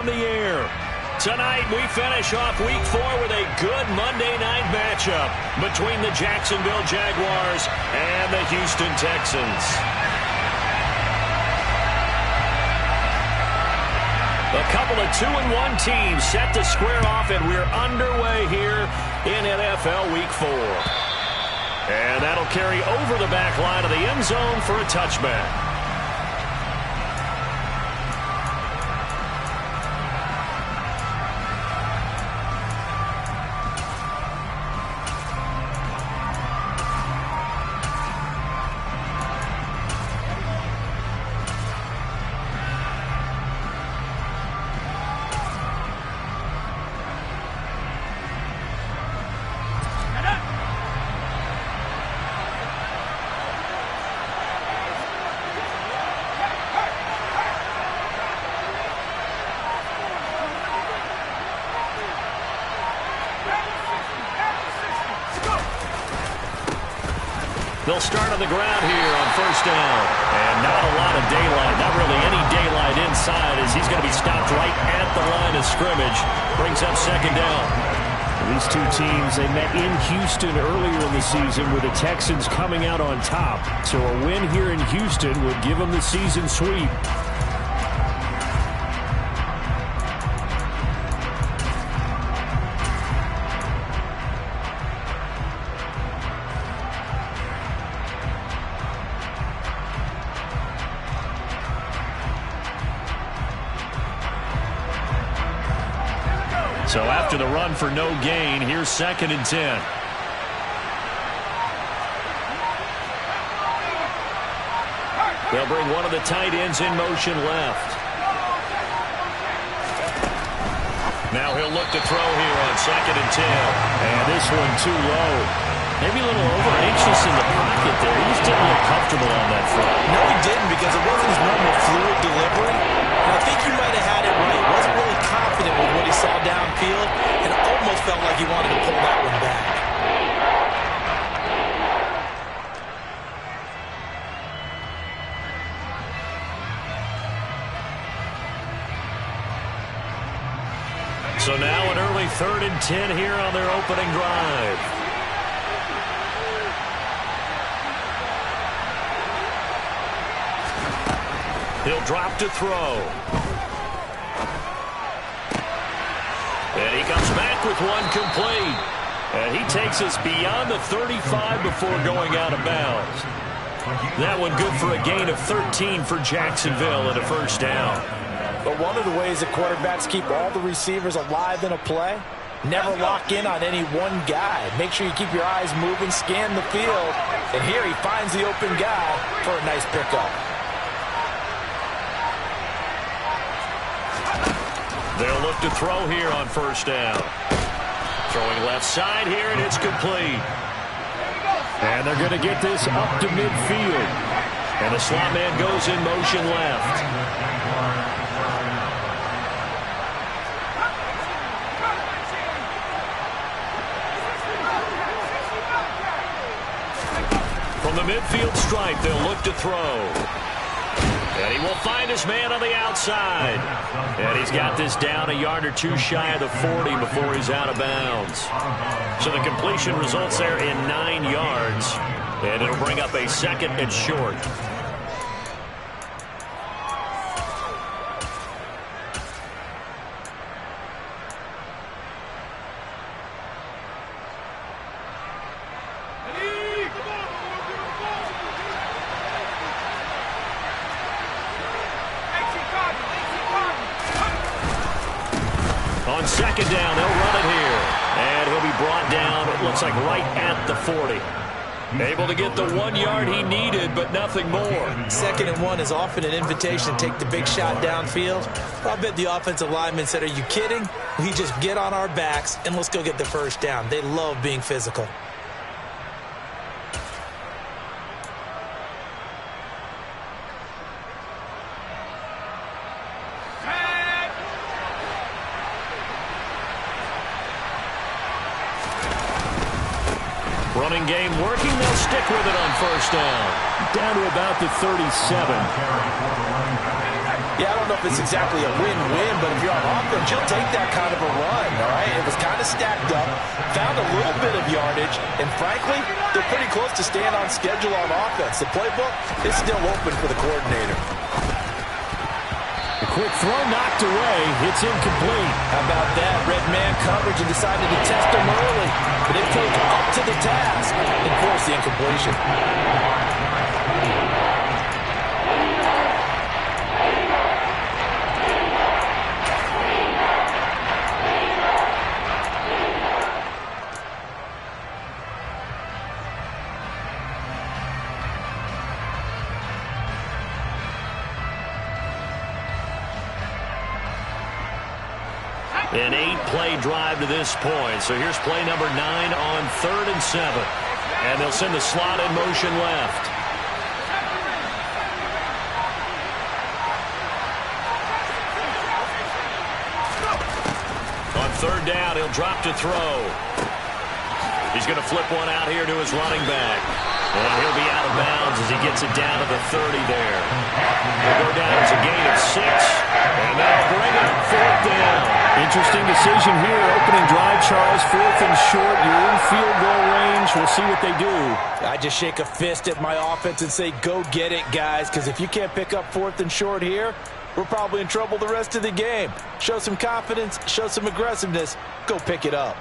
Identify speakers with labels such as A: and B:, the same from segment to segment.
A: in the air. Tonight, we finish off Week 4 with a good Monday night matchup between the Jacksonville Jaguars and the Houston Texans. A couple of 2-1 teams set to square off, and we're underway here in NFL Week 4. And that'll carry over the back line of the end zone for a touchback. They'll start on the ground here on first down. And not a lot of daylight, not really any daylight inside, as he's going to be stopped right at the line of scrimmage. Brings up second down.
B: These two teams, they met in Houston earlier in the season with the Texans coming out on top. So a win here in Houston would give them the season sweep.
A: So after the run for no gain, here's 2nd and 10. They'll bring one of the tight ends in motion left. Now he'll look to throw here on 2nd and 10.
B: And this one too low.
A: Maybe a little over anxious in the pocket there. He just didn't look comfortable on that front.
C: No, he didn't, because it wasn't his normal fluid delivery. And I think he might have had it right. He wasn't really confident with what he saw downfield, and almost felt like he wanted to pull that one back.
A: So now an early 3rd and 10 here on their opening drive. He'll drop to throw. And he comes back with one complete. And he takes us beyond the 35 before going out of bounds. That one good for a gain of 13 for Jacksonville and a first down.
C: But one of the ways that quarterbacks keep all the receivers alive in a play, never lock in on any one guy. Make sure you keep your eyes moving, scan the field. And here he finds the open guy for a nice pickup.
A: They'll look to throw here on first down. Throwing left side here, and it's complete.
B: And they're going to get this up to midfield.
A: And the slot man goes in motion left. From the midfield stripe, they'll look to throw. And he will find his man on the outside. And he's got this down a yard or two shy of the 40 before he's out of bounds. So the completion results there in 9 yards. And it'll bring up a 2nd and short. On second down, they'll run it here. And he'll be brought down, it looks like right at the 40. Able to get the 1 yard he needed, but nothing more.
C: 2nd and 1 is often an invitation to take the big shot downfield. I bet the offensive lineman said, "Are you kidding? We just get on our backs and let's go get the first down." They love being physical.
A: Running game working. They'll stick with it on first down.
B: Down to about the 37.
C: Yeah, I don't know if it's exactly a win-win, but if you're on offense, you'll take that kind of a run, all right? It was kind of stacked up, found a little bit of yardage, and frankly, they're pretty close to staying on schedule on offense. The playbook is still open for the coordinator.
B: A quick throw knocked away. It's incomplete.
C: How about that? Red man coverage and decided to test him early. But they played up to the task and forced the incompletion.
A: An 8-play drive to this point. So here's play number 9 on 3rd and 7. And they'll send the slot in motion left. On 3rd down, he'll drop to throw. He's going to flip one out here to his running back. And he'll be out of bounds as he gets it down to the 30 there. He'll go down as a gain of 6. And they'll bring up 4th down.
B: Interesting decision here. Opening drive, Charles. 4th and short. You're in field goal range. We'll see what they do.
C: I just shake a fist at my offense and say, go get it, guys. Because if you can't pick up 4th and short here, we're probably in trouble the rest of the game. Show some confidence. Show some aggressiveness. Go pick it up.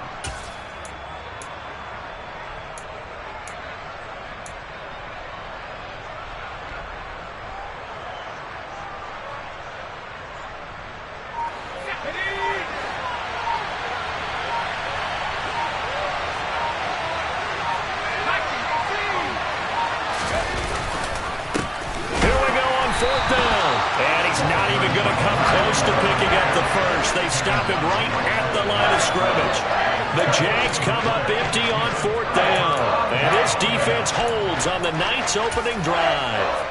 A: They stop him right at the line of scrimmage. The Jags come up empty on 4th down. And this defense holds on the Knights' opening drive.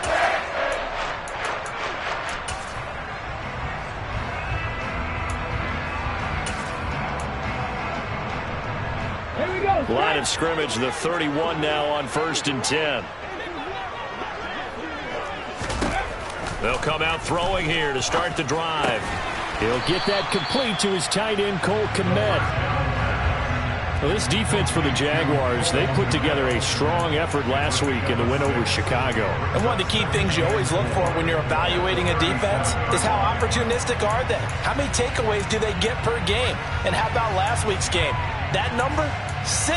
D: Here we go.
A: Line of scrimmage, the 31 now on 1st and 10. They'll come out throwing here to start the drive.
B: He'll get that complete to his tight end, Cole Kmet. Well, this defense for the Jaguars, they put together a strong effort last week in the win over Chicago.
C: And one of the key things you always look for when you're evaluating a defense is how opportunistic are they? How many takeaways do they get per game? And how about last week's game? That number, 6.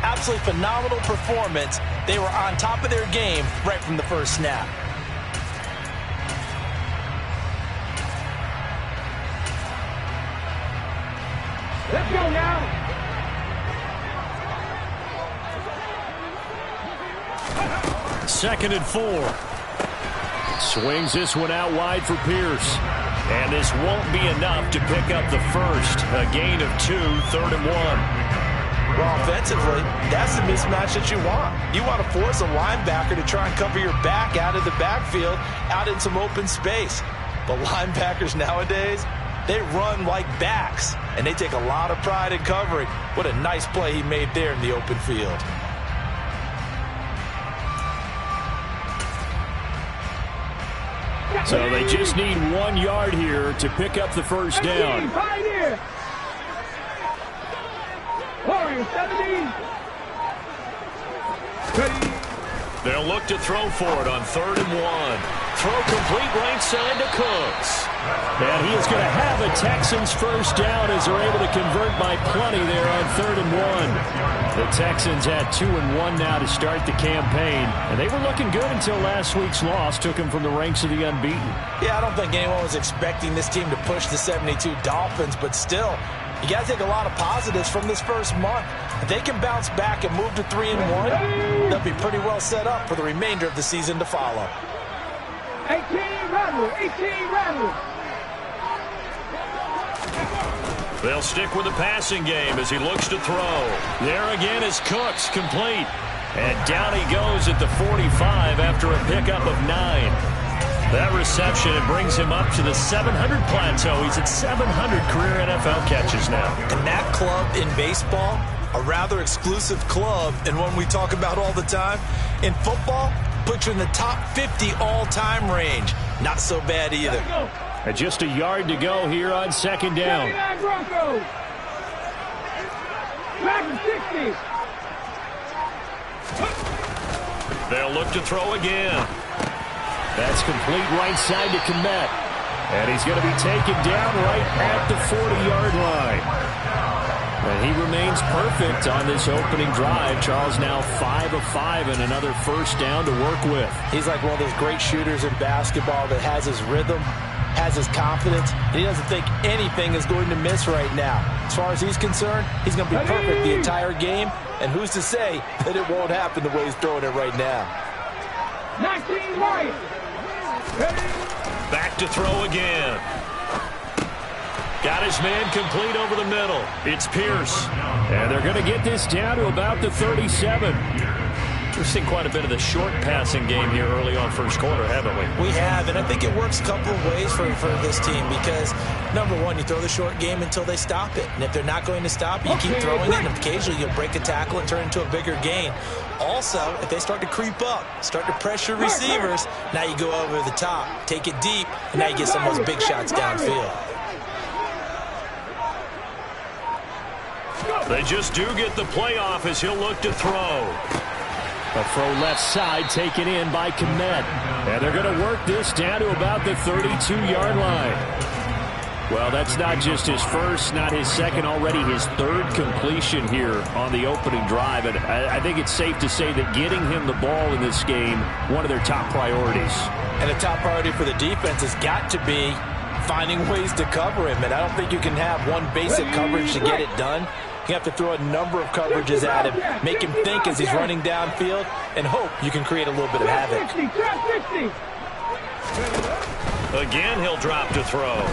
C: Absolutely phenomenal performance. They were on top of their game right from the first snap.
D: Let's go now.
B: 2nd and 4. Swings this one out wide for Pierce.
A: And this won't be enough to pick up the first. A gain of 2, 3rd and 1.
C: Well, offensively, that's the mismatch that you want. You want to force a linebacker to try and cover your back out of the backfield, out in some open space. But linebackers nowadays, they run like backs, and they take a lot of pride in covering. What a nice play he made there in the open field.
B: So they just need 1 yard here to pick up the first down.
D: Pioneer. Warrior 17. Ready.
A: They'll look to throw for it on 3rd and 1. Throw complete right side to Cooks.
B: And he is going to have a Texans first down as they're able to convert by plenty there on 3rd and 1. The Texans had 2 and 1 now to start the campaign. And they were looking good until last week's loss took them from the ranks of the unbeaten.
C: Yeah, I don't think anyone was expecting this team to push the 72 Dolphins, but still, you got to take a lot of positives from this first month. If they can bounce back and move to 3 and 1, they'll be pretty well set up for the remainder of the season to follow.
D: 18 Rebel. 18 Rebel.
A: They'll stick with the passing game as he looks to throw. There again is Cooks, complete. And down he goes at the 45 after a pickup of 9. That reception, it brings him up to the 700 plateau. He's at 700 career NFL catches now.
C: And that club in baseball, a rather exclusive club, and one we talk about all the time. In football, puts you in the top 50 all-time range. not so bad either.
B: And just a yard to go here on second down.
D: 79 Broncos. Back to 60.
A: They'll look to throw again.
B: That's complete right side to Kmet. And he's going to be taken down right at the 40-yard line. And he remains perfect on this opening drive. Charles now 5 of 5 and another first down to work with.
C: He's like one of those great shooters in basketball that has his rhythm, has his confidence, and he doesn't think anything is going to miss right now. As far as he's concerned, he's going to be perfect the entire game, and who's to say that it won't happen the way he's throwing it right now.
D: 19 right.
A: Back to throw again. Got his man complete over the middle. It's Pierce.
B: And they're going to get this down to about the 37.
A: We've seen quite a bit of the short passing game here early on first quarter, haven't we?
C: We have, and I think it works a couple of ways for this team because, number one, you throw the short game until they stop it. And if they're not going to stop it, you keep throwing it, and occasionally you'll break a tackle and turn into a bigger gain. Also, if they start to creep up, start to pressure receivers, now you go over the top, take it deep, and now you get some of those big shots downfield.
A: They just do get the playoff as he'll look to throw.
B: A throw left side taken in by Kmet. And they're going to work this down to about the 32-yard line. Well, that's not just his first, not his second, already his third completion here on the opening drive. And I think it's safe to say that getting him the ball in this game, one of their top priorities.
C: And the top priority for the defense has got to be finding ways to cover him. And I don't think you can have one basic coverage to get it done. You have to throw a number of coverages at him, make him think as he's running downfield, and hope you can create a little bit of havoc.
D: 60, 60.
A: Again, he'll drop to throw.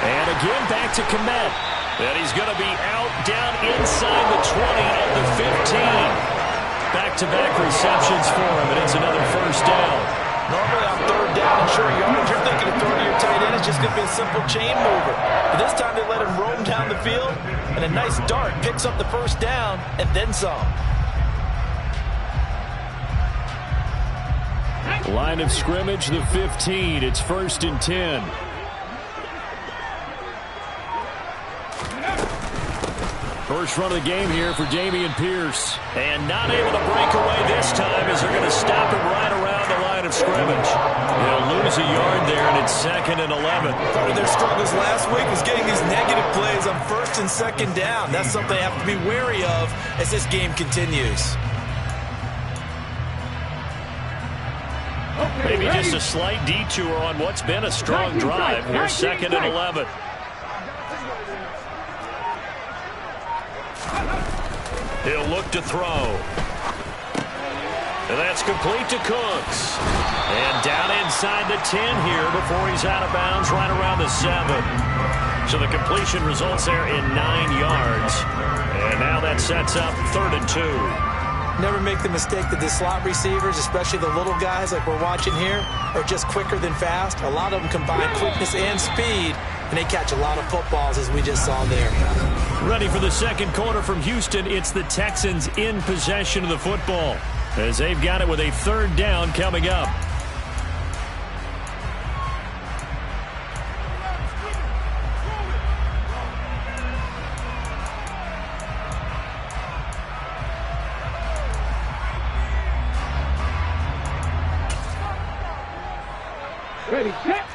B: And again, back to Kmet.
A: And he's going to be out down inside the 20 of the 15. Back-to-back receptions for him, and it's another first down.
C: Normally on third down and short yardage, you're thinking of throwing to your tight end. It's just going to be a simple chain mover. But this time they let him roam down the field, and a nice dart picks up the first down and then some.
B: Line of scrimmage, the 15. It's 1st and 10. First run of the game here for Dameon Pierce.
A: And not able to break away this time as they're going to stop him right around the line of scrimmage. They'll lose a yard there, and it's 2nd and 11.
C: Part of their struggles last week was getting these negative plays on 1st and 2nd down. That's something they have to be wary of as this game continues.
A: Maybe just a slight detour on what's been a strong drive. Here's 2nd and 11. He'll look to throw. And that's complete to Cooks. And down inside the 10 here before he's out of bounds right around the 7. So the completion results there in 9 yards. And now that sets up 3rd and 2.
C: Never make the mistake that the slot receivers, especially the little guys like we're watching here, are just quicker than fast. A lot of them combine quickness and speed, and they catch a lot of footballs as we just saw there.
B: Ready for the second quarter from Houston. It's the Texans in possession of the football as they've got it with a 3rd down coming up.
D: Ready, set.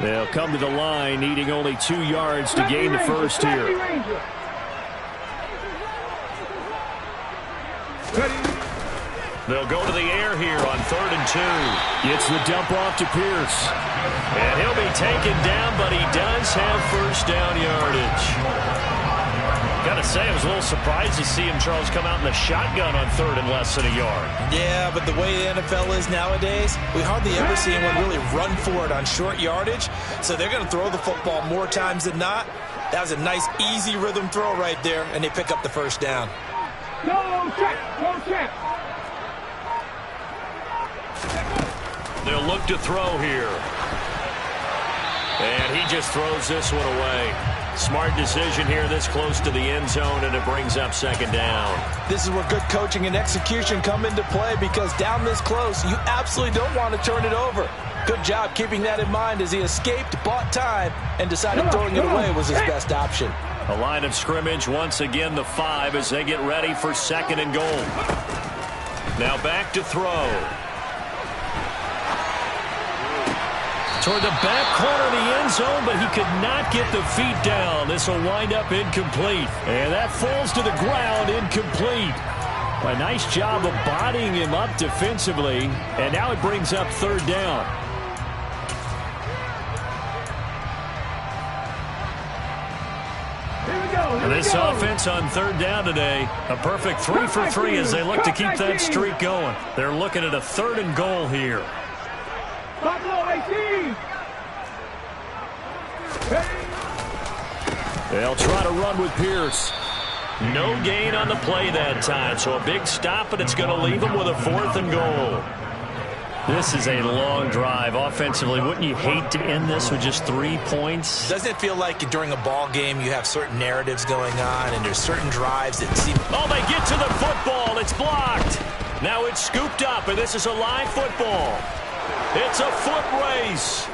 B: They'll come to the line, needing only 2 yards to gain the first here.
A: They'll go to the air here on 3rd and 2.
B: It's the dump off to Pierce.
A: And he'll be taken down, but he does have first down yardage. Gotta say, I was a little surprised to see him, Charles, come out in the shotgun on 3rd and less than a yard.
C: Yeah, but the way the NFL is nowadays, we hardly ever see anyone really run for it on short yardage. So they're going to throw the football more times than not. That was a nice, easy rhythm throw right there, and they pick up the first down.
D: Go check, go check.
A: They'll look to throw here. And he just throws this one away. Smart decision here this close to the end zone, and it brings up second down.
C: This is where good coaching and execution come into play, because down this close, you absolutely don't want to turn it over. Good job keeping that in mind as he escaped, bought time, and decided throwing it away was his best option.
A: A line of scrimmage, once again the 5 as they get ready for second and goal. Now back to throw. Toward the back corner of the end zone, but he could not get the feet down. This will wind up incomplete. And that falls to the ground, incomplete. A nice job of bodying him up defensively. And now it brings up third down. And this offense on third down today, a perfect 3 for 3 as they look to keep that streak going. They're looking at a third and goal here. They'll try to run with Pierce. No gain on the play that time, so a big stop, and it's going to leave them with a 4th and goal. This is a long drive offensively. Wouldn't you hate to end this with just 3 points?
C: Doesn't it feel like during a ball game you have certain narratives going on and there's certain drives that seem...
A: Oh, they get to the football. It's blocked. Now it's scooped up, and this is a live football. It's a foot race.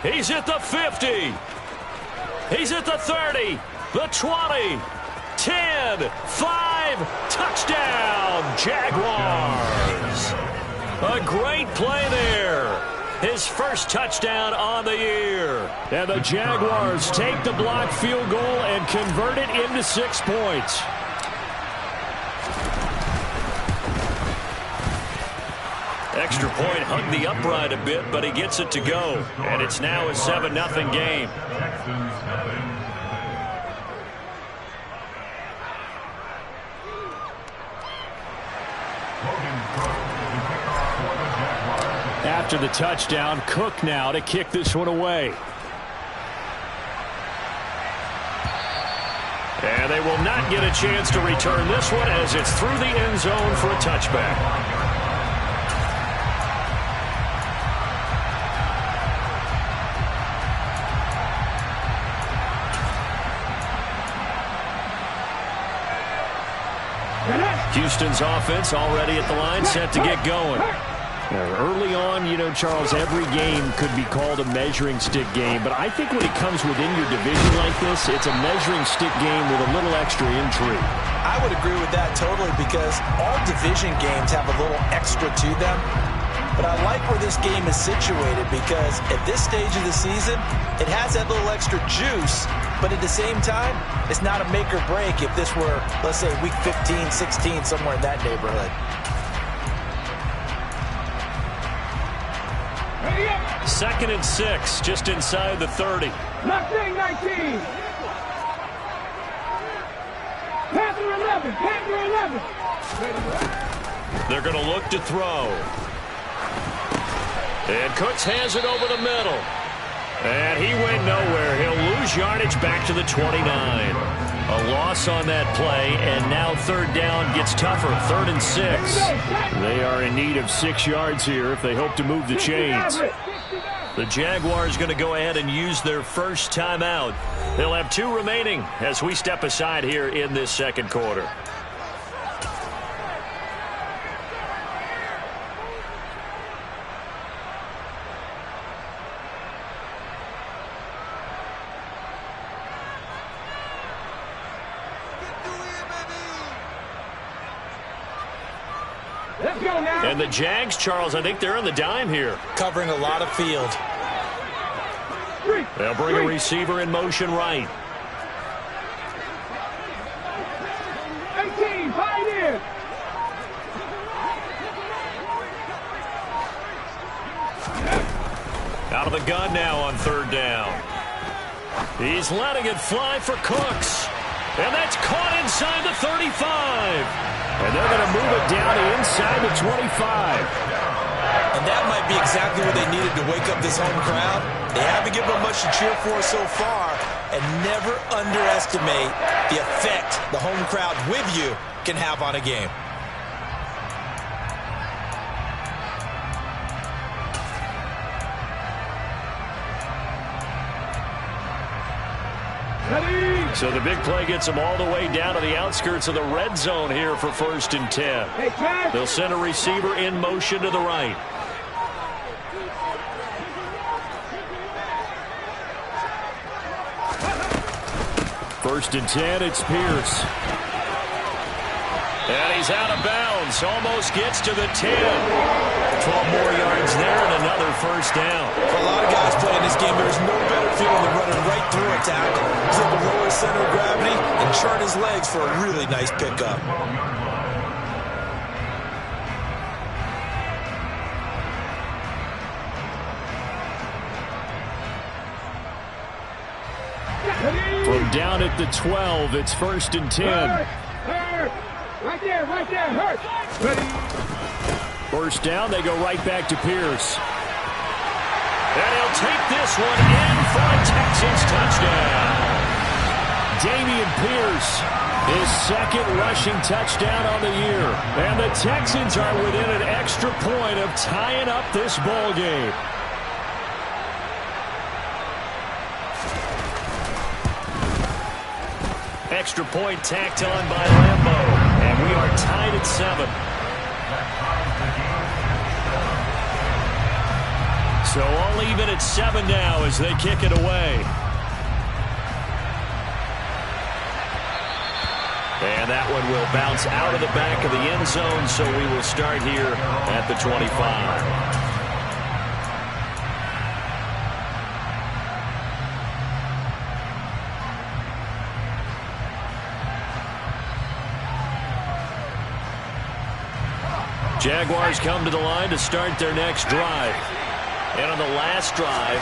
A: He's at the 50. He's at the 30, the 20, 10, 5, touchdown, Jaguars. A great play there. His first touchdown on the year.
B: And the Jaguars take the blocked field goal and convert it into 6 points.
A: Extra point hugged the upright a bit, but he gets it to go. And it's now a 7-0 game.
B: After the touchdown, Cook now to kick this one away.
A: And they will not get a chance to return this one as it's through the end zone for a touchback. Houston's offense already at the line, set to get going.
B: Early on, you know, Charles, every game could be called a measuring stick game, but I think when it comes within your division like this, it's a measuring stick game with a little extra intrigue.
C: I would agree with that totally, because all division games have a little extra to them. But I like where this game is situated, because at this stage of the season, it has that little extra juice, but at the same time, it's not a make or break if this were, let's say, week 15, 16, somewhere in that neighborhood.
A: 2nd and 6, just inside the 30.
D: 19. Panther 11.
A: They're going to look to throw. And Cooks has it over the middle. And he went nowhere. He'll lose yardage back to the 29. A loss on that play, and now third down gets tougher. 3rd and 6.
B: They are in need of 6 yards here if they hope to move the chains.
A: The Jaguars going to go ahead and use their first timeout. They'll have 2 remaining as we step aside here in this second quarter.
D: Let's go now.
A: And the Jags, Charles, I think they're on the dime here.
C: Covering a lot of field.
A: They'll bring a receiver in motion right.
D: 18, Pioneers.
A: Out of the gun now on third down. He's letting it fly for Cooks. And that's caught inside the 35.
B: And they're going to move it down to inside the 25.
C: And that might be exactly what they needed to wake up this home crowd. They haven't given them much to cheer for so far. And never underestimate the effect the home crowd with you can have on a game.
B: So the big play gets them all the way down to the outskirts of the red zone here for 1st and 10. They'll send a receiver in motion to the right. First and 10, it's Pierce. And he's out of bounds. Almost gets to the 10. 12 more yards there and another first down.
C: For a lot of guys playing this game, there's no better feeling than running right through a tackle. He's able to lower his center of gravity and churn his legs for a really nice pickup.
B: From down at the 12, it's 1st and 10.
D: Right there, hurt.
B: First down, they go right back to Pierce. And he'll take this one in for a Texans touchdown. Dameon Pierce, his second rushing touchdown on the year. And the Texans are within an extra point of tying up this ball game. Extra point tacked on by Lambo. And we are tied at 7. So all even at 7 now as they kick it away. And that one will bounce out of the back of the end zone, so we will start here at the 25. Jaguars come to the line to start their next drive. And on the last drive,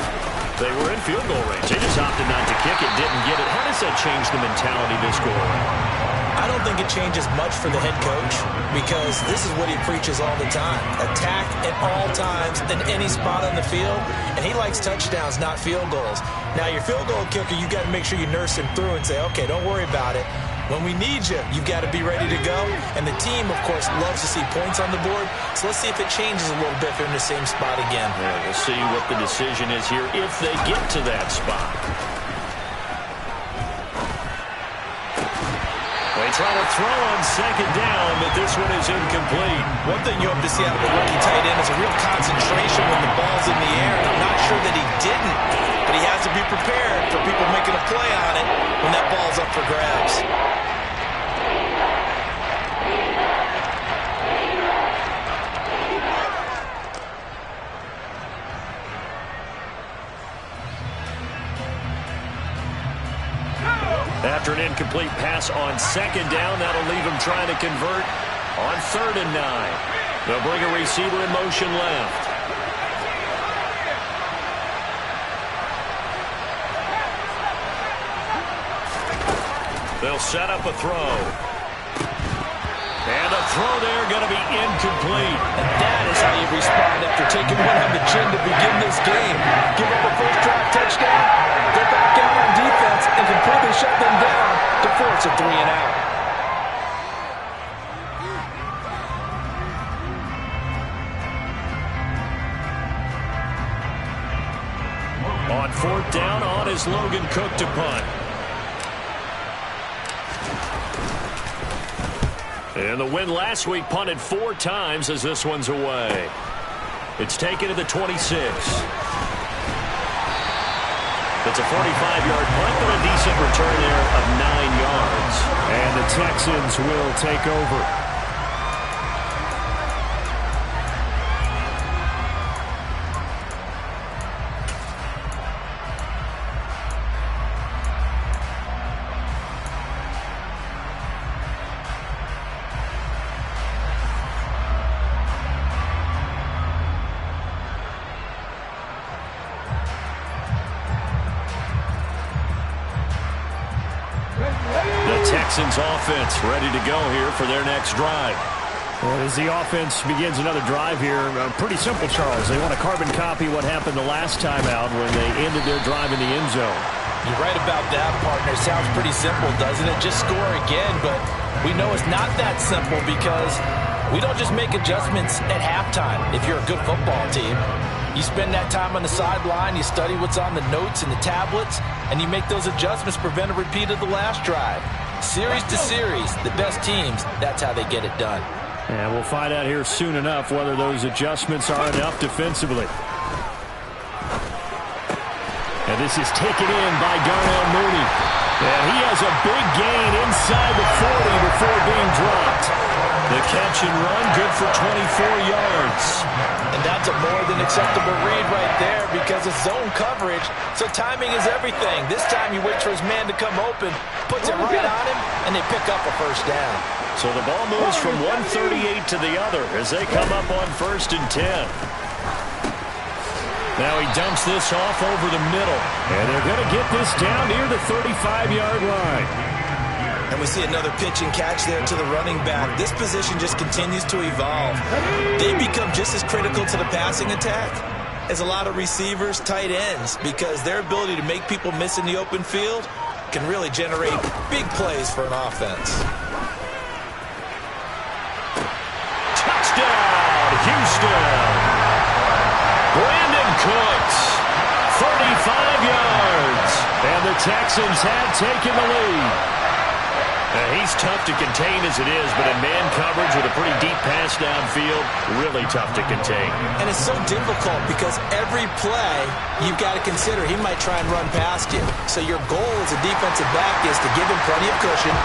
B: they were in field goal range. They just opted not to kick it, didn't get it. How does that change the mentality this go around?
C: I don't think it changes much for the head coach because this is what he preaches all the time. Attack at all times in any spot on the field, and he likes touchdowns, not field goals. Now, your field goal kicker, you got to make sure you nurse him through and say, okay, don't worry about it. When we need you, you've got to be ready to go. And the team, of course, loves to see points on the board. So let's see if it changes a little bit if they're in the same spot again.
B: Yeah, we'll see what the decision is here if they get to that spot. They try to throw on second down, but this one is incomplete.
C: One thing you hope to see out of the rookie tight end is a real concentration when the ball's in the air. And I'm not sure that he didn't, but he has to be prepared for people making a play on it when that ball's up for grabs.
B: After an incomplete pass on second down, that'll leave him trying to convert on 3rd and 9. They'll bring a receiver in motion left. They'll set up a throw. And a throw there going to be incomplete.
C: And that is how you respond after taking one on the chin to begin this game. Give up a first drive touchdown, go back out on defense, and completely shut them down to force a 3 and out.
B: On 4th down, on is Logan Cook to punt. And the win last week punted 4 times as this one's away. It's taken to the 26. It's a 45-yard punt, but a decent return there of 9 yards. And the Texans will take over. Texans offense ready to go here for their next drive. Well, as the offense begins another drive here, pretty simple, Charles. They want to carbon copy what happened the last time out when they ended their drive in the end zone.
C: You're right about that, partner. Sounds pretty simple, doesn't it? Just score again, but we know it's not that simple because we don't just make adjustments at halftime if you're a good football team. You spend that time on the sideline, you study what's on the notes and the tablets, and you make those adjustments to prevent a repeat of the last drive. Series to series, the best teams, that's how they get it done.
B: And we'll find out here soon enough whether those adjustments are enough defensively. And this is taken in by Darnell Mooney. And he has a big gain inside the 40 before being dropped. The catch and run, good for 24 yards.
C: And that's a more than acceptable read right there because it's zone coverage, so timing is everything. This time you wait for his man to come open, puts it right on him, and they pick up a first down.
A: So the ball moves from 138 to the other as they come up on 1st and 10. Now he dumps this off over the middle. And they're going to get this down near the 35-yard line.
C: And we see another pitch and catch there to the running back. This position just continues to evolve. They become just as critical to the passing attack as a lot of receivers, tight ends, because their ability to make people miss in the open field can really generate big plays for an offense.
A: Touchdown, Houston! Brandon Cooks, 35 yards, and the Texans have taken the lead. He's tough to contain as it is, but in man coverage with a pretty deep pass downfield, really tough to contain.
C: And it's so difficult because every play you've got to consider he might try and run past you. So your goal as a defensive back is to give him plenty of cushion,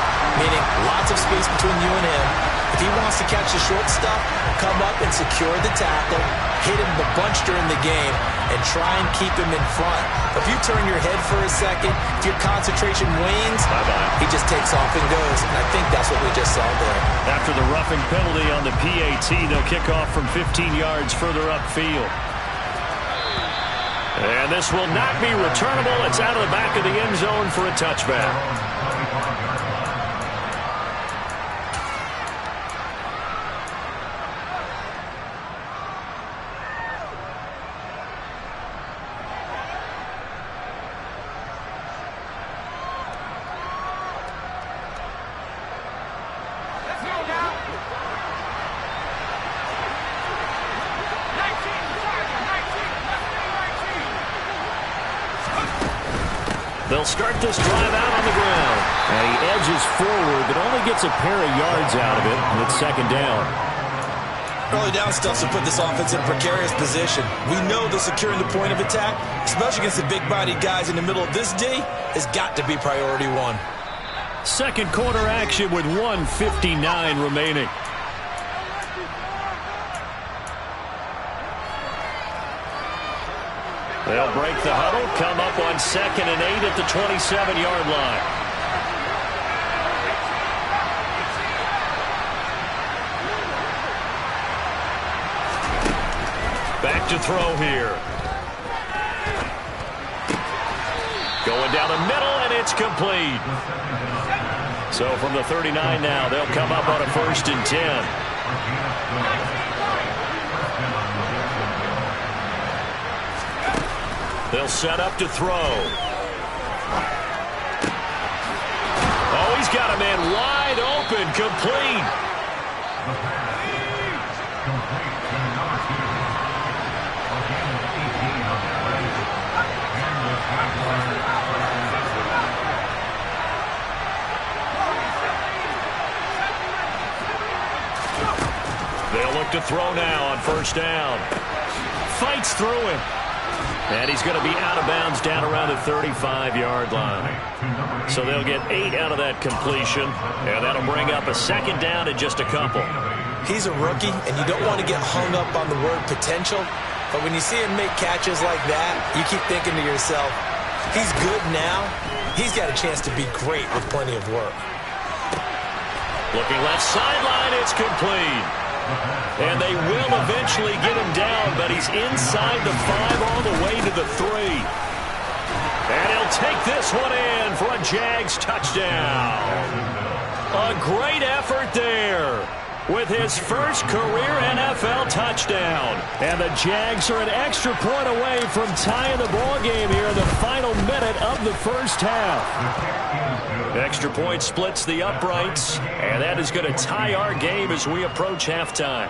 C: meaning lots of space between you and him. If he wants to catch the short stuff, come up and secure the tackle, hit him a bunch during the game, and try and keep him in front. If you turn your head for a second, if your concentration wanes, he just takes off and goes. And I think that's what we just saw there.
A: After the roughing penalty on the PAT, they'll kick off from 15 yards further upfield. And this will not be returnable. It's out of the back of the end zone for a touchback. They'll start this drive out on the ground.
B: And he edges forward, but only gets a pair of yards out of it, and it's 2nd down.
C: Early down stuff to put this offense in a precarious position. We know that securing the point of attack, especially against the big-bodied guys in the middle of this D, has got to be priority one.
B: Second quarter action with 1:59 remaining.
A: They'll break the huddle, come up on 2nd and 8 at the 27-yard line. Back to throw here. Going down the middle, and it's complete. So from the 39 now, they'll come up on a 1st and 10. They'll set up to throw. Oh, he's got a man wide open, complete. They'll look to throw now on 1st down. Fights through him. And he's going to be out of bounds down around the 35-yard line. So they'll get 8 out of that completion, and that'll bring up a 2nd down in just a couple.
C: He's a rookie, and you don't want to get hung up on the word potential. But when you see him make catches like that, you keep thinking to yourself, he's good now. He's got a chance to be great with plenty of work.
A: Looking left sideline, it's complete. And they will eventually get him down, but he's inside the 5 all the way to the 3. And he'll take this one in for a Jags touchdown. A great effort there with his first career NFL touchdown.
B: And the Jags are an extra point away from tying the ball game here in the final minute of the 1st half.
A: Extra point splits the uprights, and that is going to tie our game as we approach halftime.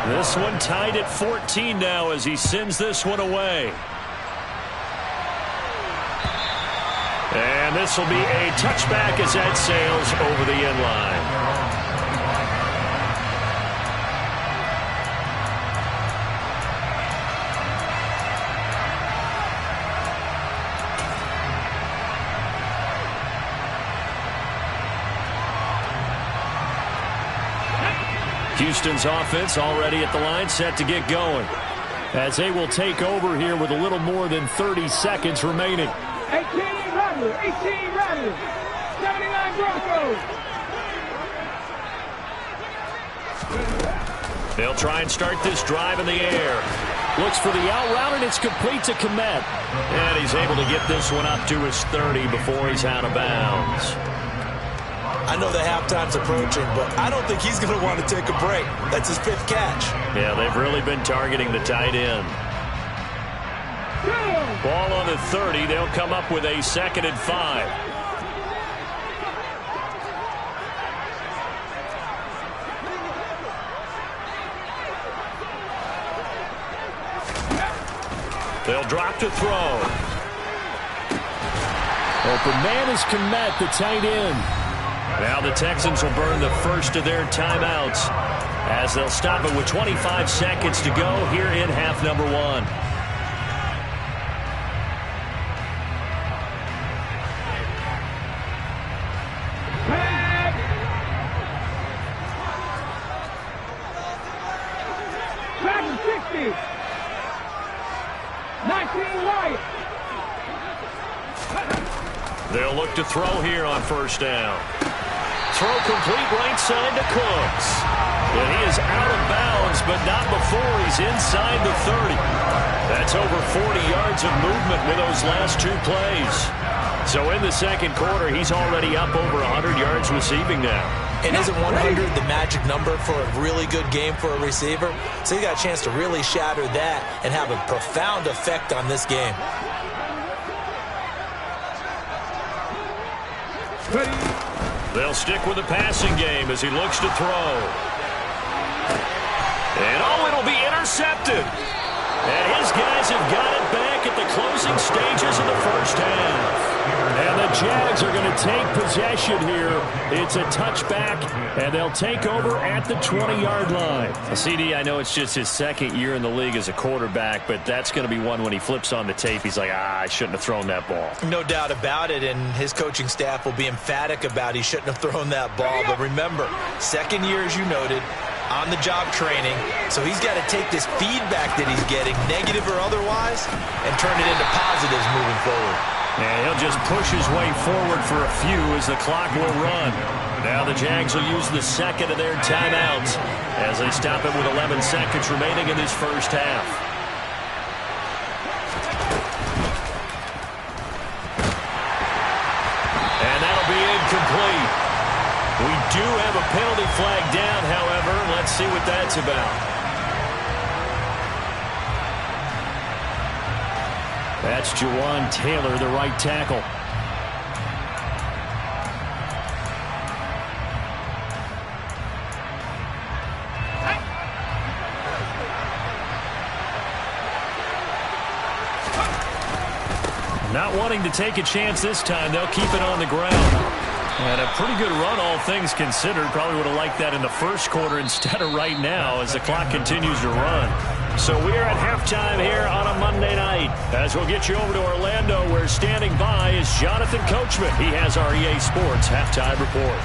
B: This one tied at 14 now as he sends this one away. And this will be a touchback as that sails over the end line. Houston's offense already at the line, set to get going. As they will take over here with a little more than 30 seconds remaining.
D: 18 Rattlers, 18 Rattlers, 79 Broncos.
B: They'll try and start this drive in the air. Looks for the out route, and it's complete to Kmet. And he's able to get this one up to his 30 before he's out of bounds.
C: I know the halftime's approaching, but I don't think he's going to want to take a break. That's his 5th catch.
B: Yeah, they've really been targeting the tight end. Ball on the 30. They'll come up with a 2nd and 5. They'll drop to throw. Open man is Kmet, the tight end. Now the Texans will burn the first of their timeouts as they'll stop it with 25 seconds to go here in half number 1.
D: Back to 60. 19 White.
B: They'll look to throw here on first down. Throw complete right side to Cooks. And he is out of bounds, but not before he's inside the 30. That's over 40 yards of movement with those last 2 plays. So in the second quarter, he's already up over 100 yards receiving now.
C: And isn't 100 the magic number for a really good game for a receiver? So he got a chance to really shatter that and have a profound effect on this game.
B: They'll stick with the passing game as he looks to throw. And it'll be intercepted. And his guys have got it back at the closing stages of the first half. And the Jags are going to take possession here. It's a touchback, and they'll take over at the 20-yard line. CD, I know it's just his 2nd year in the league as a quarterback, but that's going to be one when he flips on the tape. He's like, I shouldn't have thrown that ball.
C: No doubt about it, and his coaching staff will be emphatic about he shouldn't have thrown that ball. But remember, 2nd year, as you noted, on-the-job training, so he's got to take this feedback that he's getting, negative or otherwise, and turn it into positives moving forward.
B: And he'll just push his way forward for a few as the clock will run. Now the Jags will use the 2nd of their timeouts as they stop it with 11 seconds remaining in this first half. And that'll be incomplete. We do have a penalty flag down, however. Let's see what that's about. That's Jawan Taylor, the right tackle. Not wanting to take a chance this time, they'll keep it on the ground. And a pretty good run, all things considered. Probably would have liked that in the first quarter instead of right now as the clock continues to run. So we're at halftime here on a Monday night. As we'll get you over to Orlando, where standing by is Jonathan Coachman. He has our EA Sports halftime report.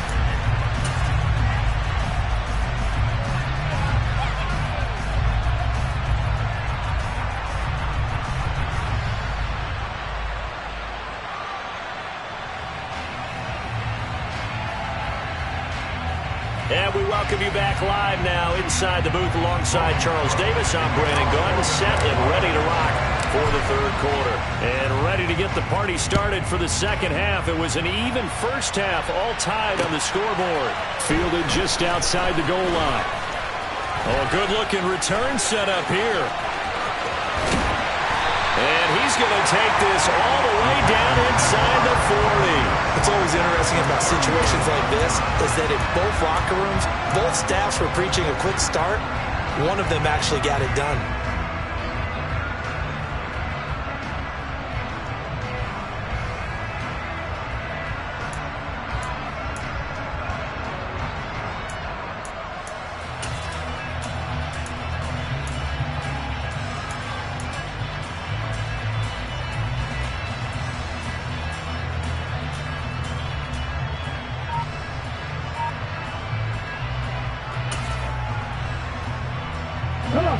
B: And we welcome you back live now inside the booth alongside Charles Davis. I'm Brandon Gunn, set and ready to rock for the third quarter. And ready to get the party started for the second half. It was an even first half, all tied on the scoreboard. Fielded just outside the goal line. Oh, good-looking return set up here. And he's going to take this all the way down inside the 40.
C: What's always interesting about situations like this is that in both locker rooms, both staffs were preaching a quick start. one of them actually got it done.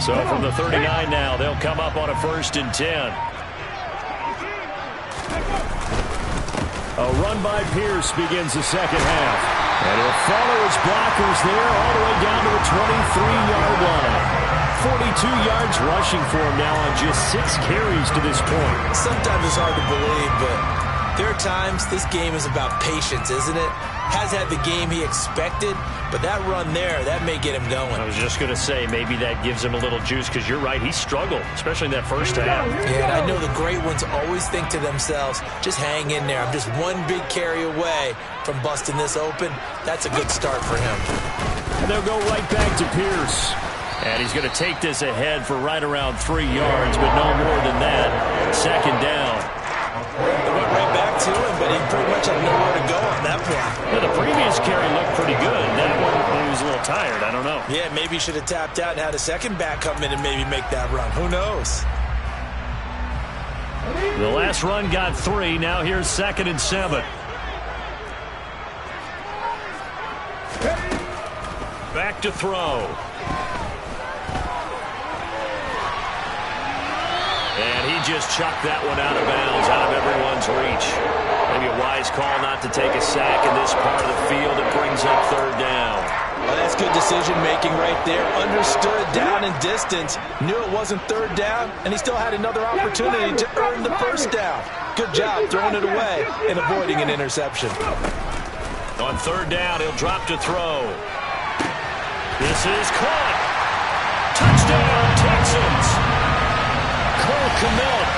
B: So from the 39 now, they'll come up on a 1st and 10. A run by Pierce begins the second half. And he'll follow his blockers there all the way down to the 23-yard line. 42 yards rushing for him now on just 6 carries to this point.
C: Sometimes it's hard to believe, but there are times this game is about patience, isn't it? Has had the game he expected, but that run there, that may get him going.
B: I was just going to say, maybe that gives him a little juice, because you're right, he struggled, especially in that first half.
C: Yeah, and I know the great ones always think to themselves, just hang in there. I'm just one big carry away from busting this open. That's a good start for him.
B: And they'll go right back to Pierce. And he's going to take this ahead for right around 3 yards, but no more than that. Second down.
C: They went right back to him, but he pretty much had nowhere to go on that play.
B: Yeah, the previous carry looked pretty good. That one, he was a little tired. I don't know.
C: Yeah, maybe he should have tapped out and had a second back come in and maybe make that run. Who knows?
B: The last run got 3. Now here's 2nd and 7. Back to throw. And he just chucked that one out of bounds, out of everyone's reach. Maybe a wise call not to take a sack in this part of the field. It brings up 3rd down.
C: Well, that's good decision-making right there. Understood down and distance. Knew it wasn't 3rd down, and he still had another opportunity to earn the 1st down. Good job throwing it away and avoiding an interception.
B: On 3rd down, he'll drop to throw. This is caught. Touchdown, Texans. Cole Kmet,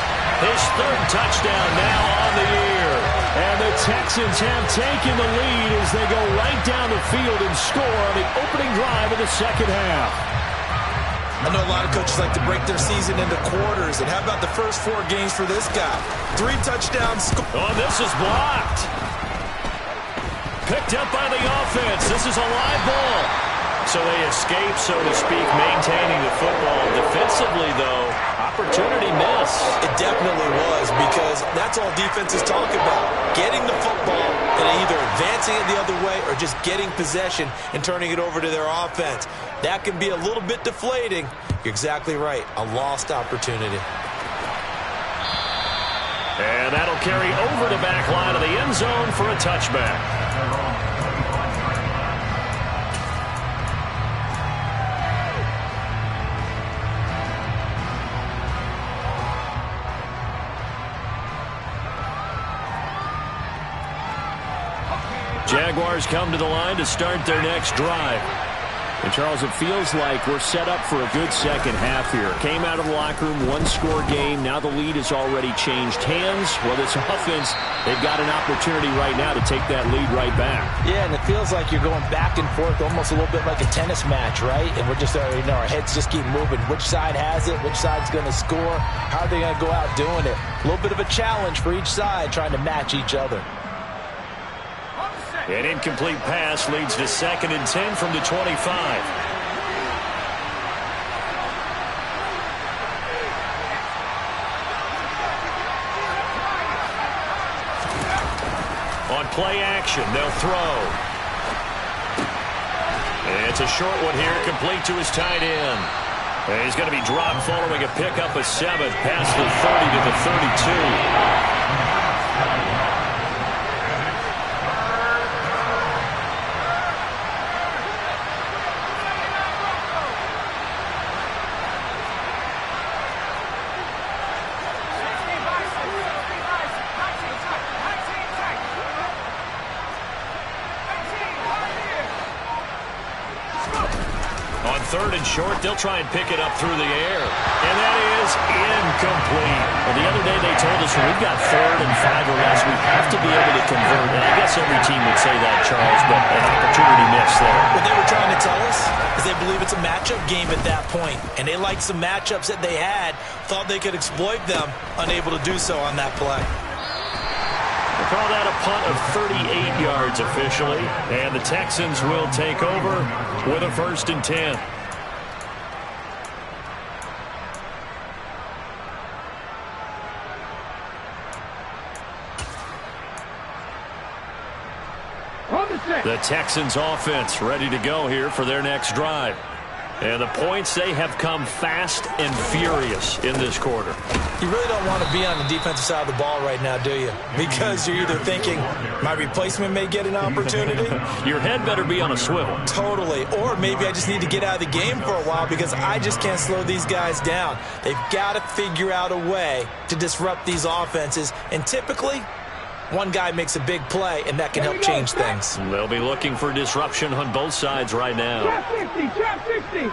B: his 3rd touchdown now on the year. And the Texans have taken the lead as they go right down the field and score on the opening drive of the second half.
C: I know a lot of coaches like to break their season into quarters. And how about the first 4 games for this guy? 3 touchdowns.
B: Oh, this is blocked. Picked up by the offense. This is a live ball. So they escape, so to speak, maintaining the football. Defensively, though, opportunity miss.
C: It definitely was, because that's all defenses talk about. Getting the football and either advancing it the other way or just getting possession and turning it over to their offense. That can be a little bit deflating. You're exactly right. A lost opportunity.
B: And that'll carry over the back line of the end zone for a touchback. Jaguars come to the line to start their next drive. And, Charles, it feels like we're set up for a good second half here. Came out of the locker room, 1-score game. Now the lead has already changed hands. Well, this offense, they've got an opportunity right now to take that lead right back.
C: Yeah, and it feels like you're going back and forth, almost a little bit like a tennis match, right? And we're just, our heads just keep moving. Which side has it? Which side's going to score? How are they going to go out doing it? A little bit of a challenge for each side, trying to match each other.
B: An incomplete pass leads to 2nd and 10 from the 25. On play action, they'll throw. And it's a short one here, complete to his tight end. And he's going to be dropped following a pickup of 7 past the 30 to the 32. On 3rd and short, they'll try and pick it up through the air. And that is incomplete. Well, the other day they told us when we've got 3rd and 5 or less, we have to be able to convert. And I guess every team would say that, Charles, but an opportunity missed.
A: pass there.
C: What they were trying to tell us is they believe it's a matchup game at that point, and they liked some matchups that they had, thought they could exploit them, unable to do so on that play.
A: We'll call that a punt of 38 yards officially, and the Texans will take over with a 1st and 10. The Texans offense ready to go here for their next drive. And the points, they have come fast and furious in this quarter.
C: You really don't want to be on the defensive side of the ball right now, do you? Because you're either thinking, my replacement may get an opportunity.
A: Your head better be on a swivel.
C: Totally. Or maybe I just need to get out of the game for a while because I just can't slow these guys down. They've got to figure out a way to disrupt these offenses. And typically, one guy makes a big play, and that can help change things.
A: They'll be looking for disruption on both sides right now.
D: Trap 60, trap 60.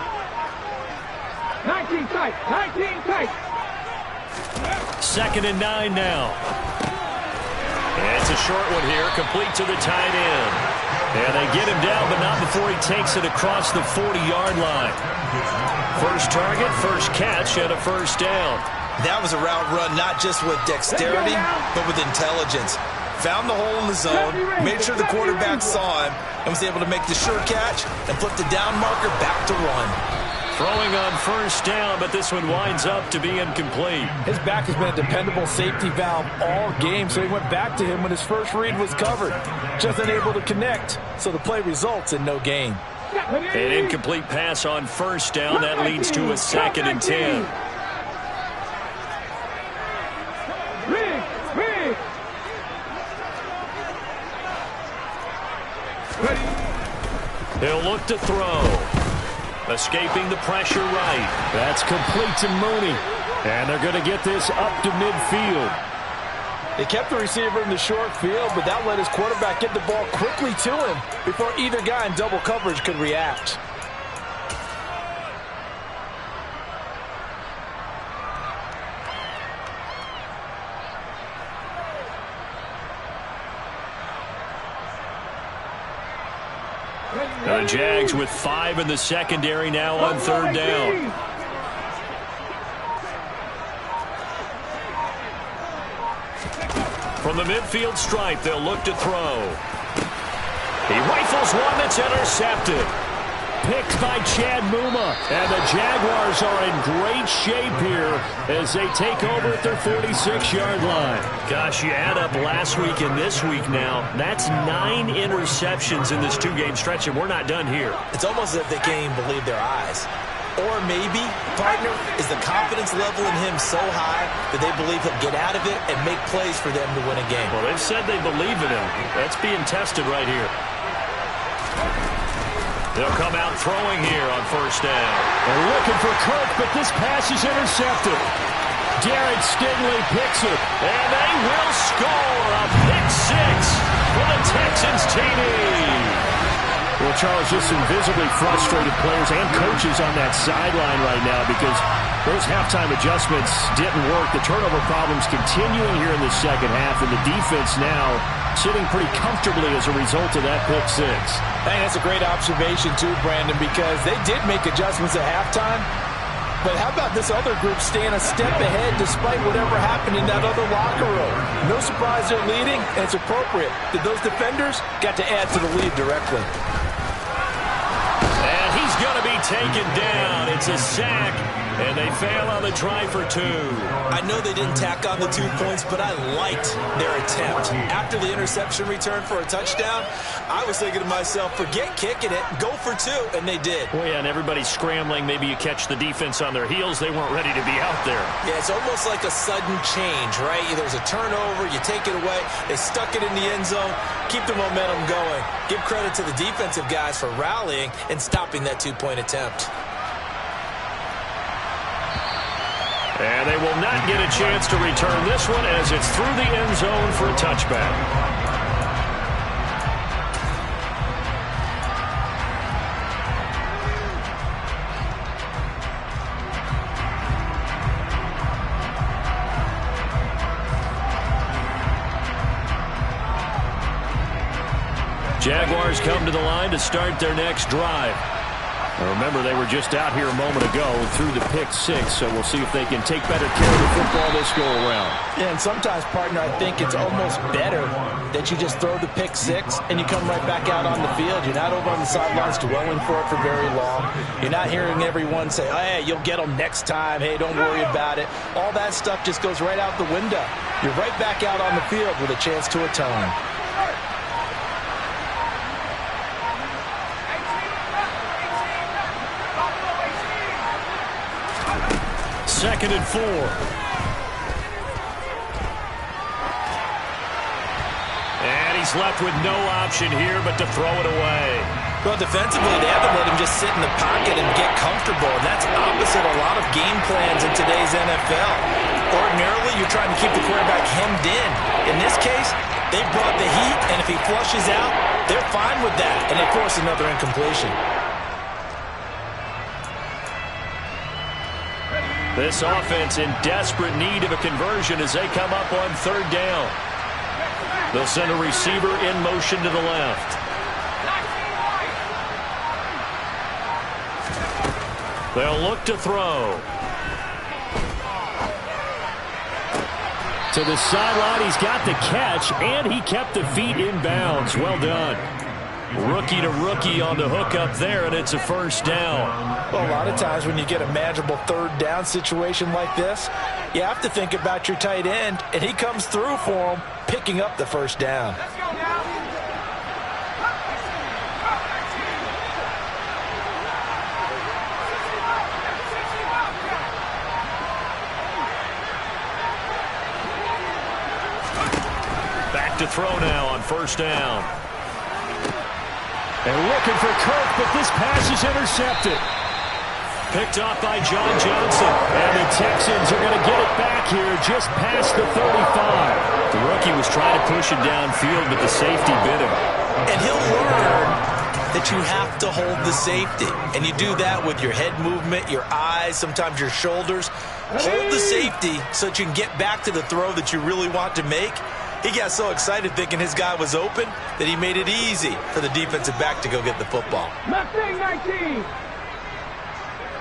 D: 19 tight, 19 tight.
A: 2nd and 9 now. And it's a short one here, complete to the tight end. And they get him down, but not before he takes it across the 40-yard line. First target, first catch, and a 1st down.
C: That was a route run not just with dexterity, but with intelligence. Found the hole in the zone, made sure the quarterback saw him, and was able to make the sure catch and flip the down marker back to run.
A: Throwing on 1st down, but this one winds up to be incomplete.
C: His back has been a dependable safety valve all game, so he went back to him when his first read was covered. Just unable to connect, so the play results in no gain.
A: An incomplete pass on 1st down. That leads to a 2nd and 10. He'll look to throw. Escaping the pressure right.
B: That's complete to Mooney. And they're going to get this up to midfield.
C: They kept the receiver in the short field, but that let his quarterback get the ball quickly to him before either guy in double coverage could react.
A: The Jags with 5 in the secondary now on 3rd down. From the midfield stripe, they'll look to throw. He rifles one that's intercepted.
B: Picked by Chad Muma. And the Jaguars are in great shape here as they take over at their 46-yard line.
A: Gosh, you add up last week and this week now. That's 9 interceptions in this 2-game stretch, and we're not done here.
C: It's almost as if they can't even believe their eyes. Or maybe, partner, is the confidence level in him so high that they believe he'll get out of it and make plays for them to win a game.
A: Well, they've said they believe in him. That's being tested right here. They'll come out throwing here on 1st down.
B: They're looking for Kirk, but this pass is intercepted. Jared Stingley picks it.
A: And they will score a pick 6 for the Texans TD.
B: Well, Charles, just some visibly frustrated players and coaches on that sideline right now because those halftime adjustments didn't work. The turnover problems continuing here in the second half, and the defense now sitting pretty comfortably as a result of that pick 6.
C: Hey, that's a great observation too, Brandon, because they did make adjustments at halftime. But how about this other group staying a step ahead despite whatever happened in that other locker room? No surprise they're leading, and it's appropriate that those defenders got to add to the lead directly.
A: And he's going to be taken down. It's a sack, and they fail on the try for 2.
C: I know they didn't tack on the 2 points, but I liked their attempt. After the interception return for a touchdown, I was thinking to myself, forget kicking it, go for 2, and they did.
A: Well, yeah, and everybody's scrambling. Maybe you catch the defense on their heels. They weren't ready to be out there.
C: Yeah, it's almost like a sudden change, right? There's a turnover, you take it away, they stuck it in the end zone, keep the momentum going. Give credit to the defensive guys for rallying and stopping that 2-point attempt.
A: And they will not get a chance to return this one as it's through the end zone for a touchback.
B: Jaguars come to the line to start their next drive. Now remember, they were just out here a moment ago through the pick six, so we'll see if they can take better care of the football this go-around.
C: Yeah, and sometimes, partner, I think it's almost better that you just throw the pick six and you come right back out on the field. You're not over on the sidelines dwelling for it for very long. You're not hearing everyone say, oh, hey, you'll get them next time. Hey, don't worry about it. All that stuff just goes right out the window. You're right back out on the field with a chance to atone.
B: Second and 4. And he's left with no option here but to throw it away.
C: Well, defensively, they haven't let him just sit in the pocket and get comfortable, and that's opposite a lot of game plans in today's NFL. Ordinarily, you're trying to keep the quarterback hemmed in. In this case, they brought the heat, and if he flushes out, they're fine with that, and they force another incompletion.
B: This offense in desperate need of a conversion as they come up on third down. They'll send a receiver in motion to the left. They'll look to throw. To the sideline, he's got the catch, and he kept the feet in bounds. Well done. Rookie to rookie on the hook up there, and it's a first down.
C: Well, a lot of times when you get a manageable third down situation like this, you have to think about your tight end, and he comes through for him, picking up the first down.
B: Back to throw now on first down. And looking for Kirk, but this pass is intercepted. Picked off by John Johnson. And the Texans are going to get it back here just past the 35. The rookie was trying to push it downfield, but the safety bit him.
C: And he'll learn that you have to hold the safety. And you do that with your head movement, your eyes, sometimes your shoulders. Hold the safety so that you can get back to the throw that you really want to make. He got so excited thinking his guy was open that he made it easy for the defensive back to go get the football.
D: Mustang 19.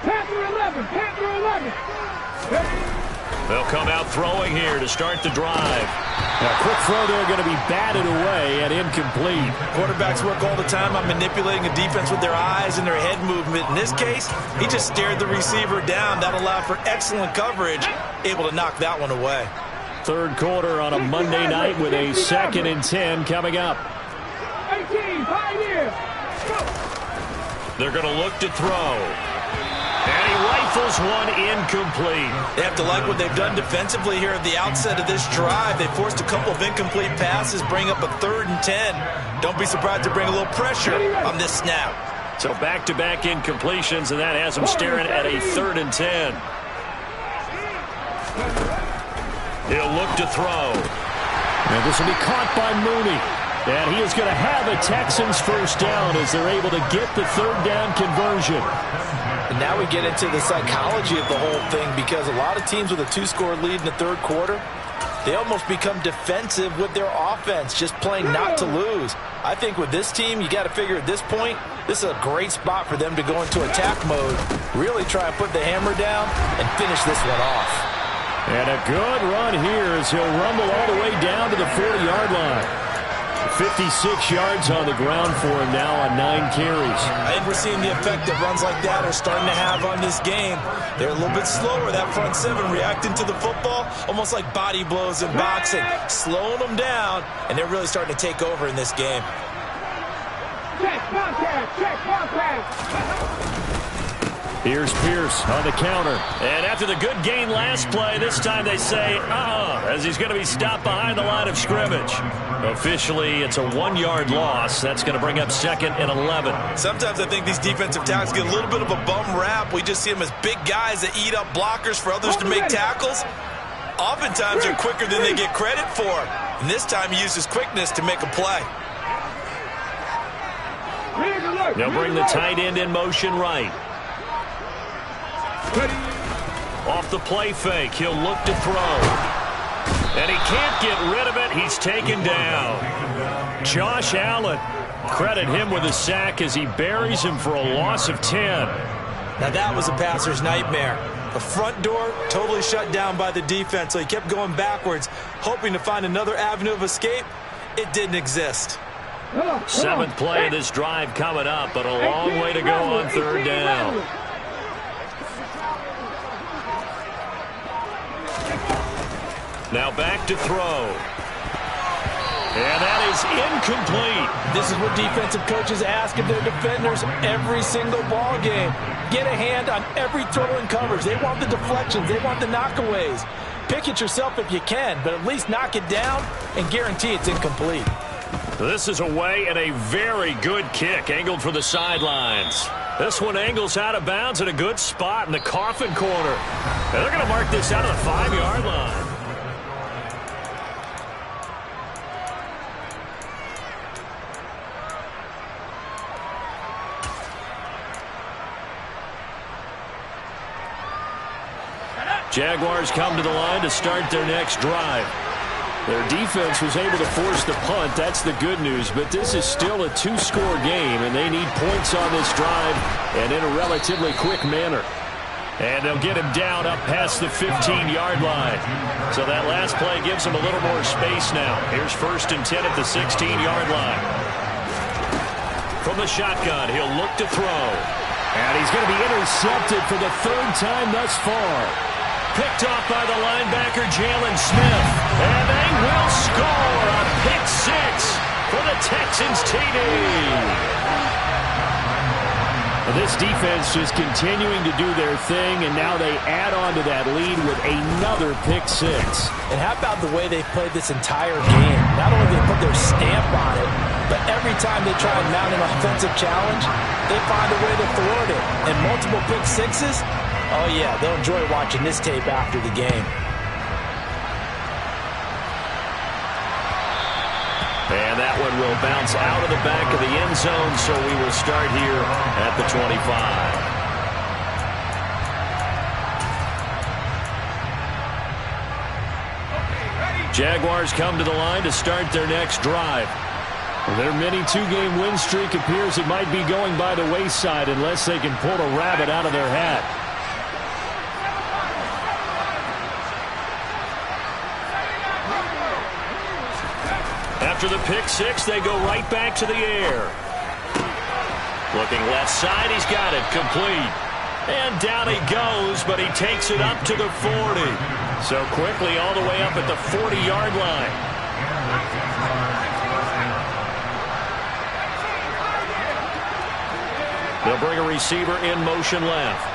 D: Panther 11. Panther 11.
B: They'll come out throwing here to start the drive. Now, quick throw there going to be batted away and incomplete.
C: Quarterbacks work all the time on manipulating a defense with their eyes and their head movement. In this case, he just stared the receiver down. That allowed for excellent coverage, able to knock that one away.
B: Third quarter on a Monday night with a 2nd and 10 coming up.
D: 18, Pioneer.
B: They're going to look to throw. And he rifles one incomplete.
C: They have to like what they've done defensively here at the outset of this drive. They forced a couple of incomplete passes, bring up a 3rd and 10. Don't be surprised to bring a little pressure on this snap.
B: So back-to-back incompletions, and that has them staring at a 3rd and 10. He'll look to throw. And this will be caught by Mooney. And he is going to have a Texans first down as they're able to get the third down conversion.
C: And now we get into the psychology of the whole thing, because a lot of teams with a 2-score lead in the third quarter, they almost become defensive with their offense, just playing not to lose. I think with this team, you got to figure at this point, this is a great spot for them to go into attack mode, really try and put the hammer down and finish this one off.
B: And a good run here as he'll rumble all the way down to the 40-yard line. 56 yards on the ground for him now on 9 carries.
C: I think we're seeing the effect that runs like that are starting to have on this game. They're a little bit slower, that front seven, reacting to the football, almost like body blows in boxing, slowing them down, and they're really starting to take over in this game.
D: Check contact. Check contact.
B: Here's Pierce on the counter. And after the good gain last play, this time they say, as he's going to be stopped behind the line of scrimmage. Officially, it's a 1-yard loss. That's going to bring up 2nd and 11.
C: Sometimes I think these defensive tackles get a little bit of a bum rap. We just see them as big guys that eat up blockers for others to make tackles. Oftentimes, they're quicker than they get credit for. And this time, he uses quickness to make a play.
B: They'll bring the tight end in motion right. Off the play fake, he'll look to throw. And he can't get rid of it. He's taken down. Josh Allen credit him with a sack as he buries him for a loss of 10.
C: Now that was a passer's nightmare. The front door totally shut down by the defense, so he kept going backwards, hoping to find another avenue of escape. It didn't exist.
A: 7th play of this drive coming up, but a long way to go on 3rd down. Now back to throw. And that is incomplete.
C: This is what defensive coaches ask of their defenders every single ball game. Get a hand on every throw in coverage. They want the deflections. They want the knockaways. Pick it yourself if you can, but at least knock it down and guarantee it's incomplete.
A: This is away and a very good kick angled for the sidelines. This one angles out of bounds in a good spot in the coffin corner. And they're going to mark this out of the 5-yard line. Jaguars come to the line to start their next drive.
B: Their defense was able to force the punt. That's the good news. But this is still a 2-score game, and they need points on this drive and in a relatively quick manner.
A: And they'll get him down up past the 15-yard line. So that last play gives him a little more space now. Here's 1st and 10 at the 16-yard line. From the shotgun, he'll look to throw.
B: And he's going to be intercepted for the 3rd time thus far.
A: Picked off by the linebacker, Jalen Smith. And they will score a pick 6 for the Texans TD.
B: This defense just continuing to do their thing, and now they add on to that lead with another pick 6.
C: And how about the way they played this entire game? Not only did they put their stamp on it, but every time they try and mount an offensive challenge, they find a way to thwart it. And multiple pick 6s? Oh, yeah, they'll enjoy watching this tape after the game.
A: And that one will bounce out of the back of the end zone, so we will start here at the 25. Jaguars come to the line to start their next drive.
B: Their mini 2-game win streak appears it might be going by the wayside unless they can pull a rabbit out of their hat.
A: After the pick 6, they go right back to the air. Looking left side, he's got it complete. And down he goes, but he takes it up to the 40. So quickly all the way up at the 40-yard line. They'll bring a receiver in motion left.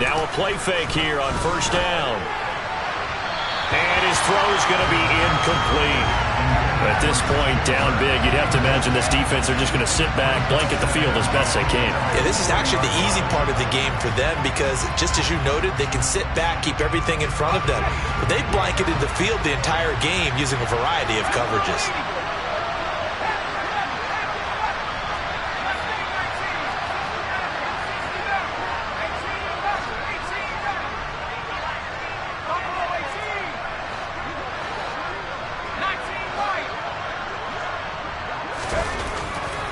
A: Now a play fake here on 1st down. And his throw is going to be incomplete. At this point, down big, you'd have to imagine this defense are just going to sit back, blanket the field as best they can.
C: Yeah, this is actually the easy part of the game for them because, just as you noted, they can sit back, keep everything in front of them. But they've blanketed the field the entire game using a variety of coverages.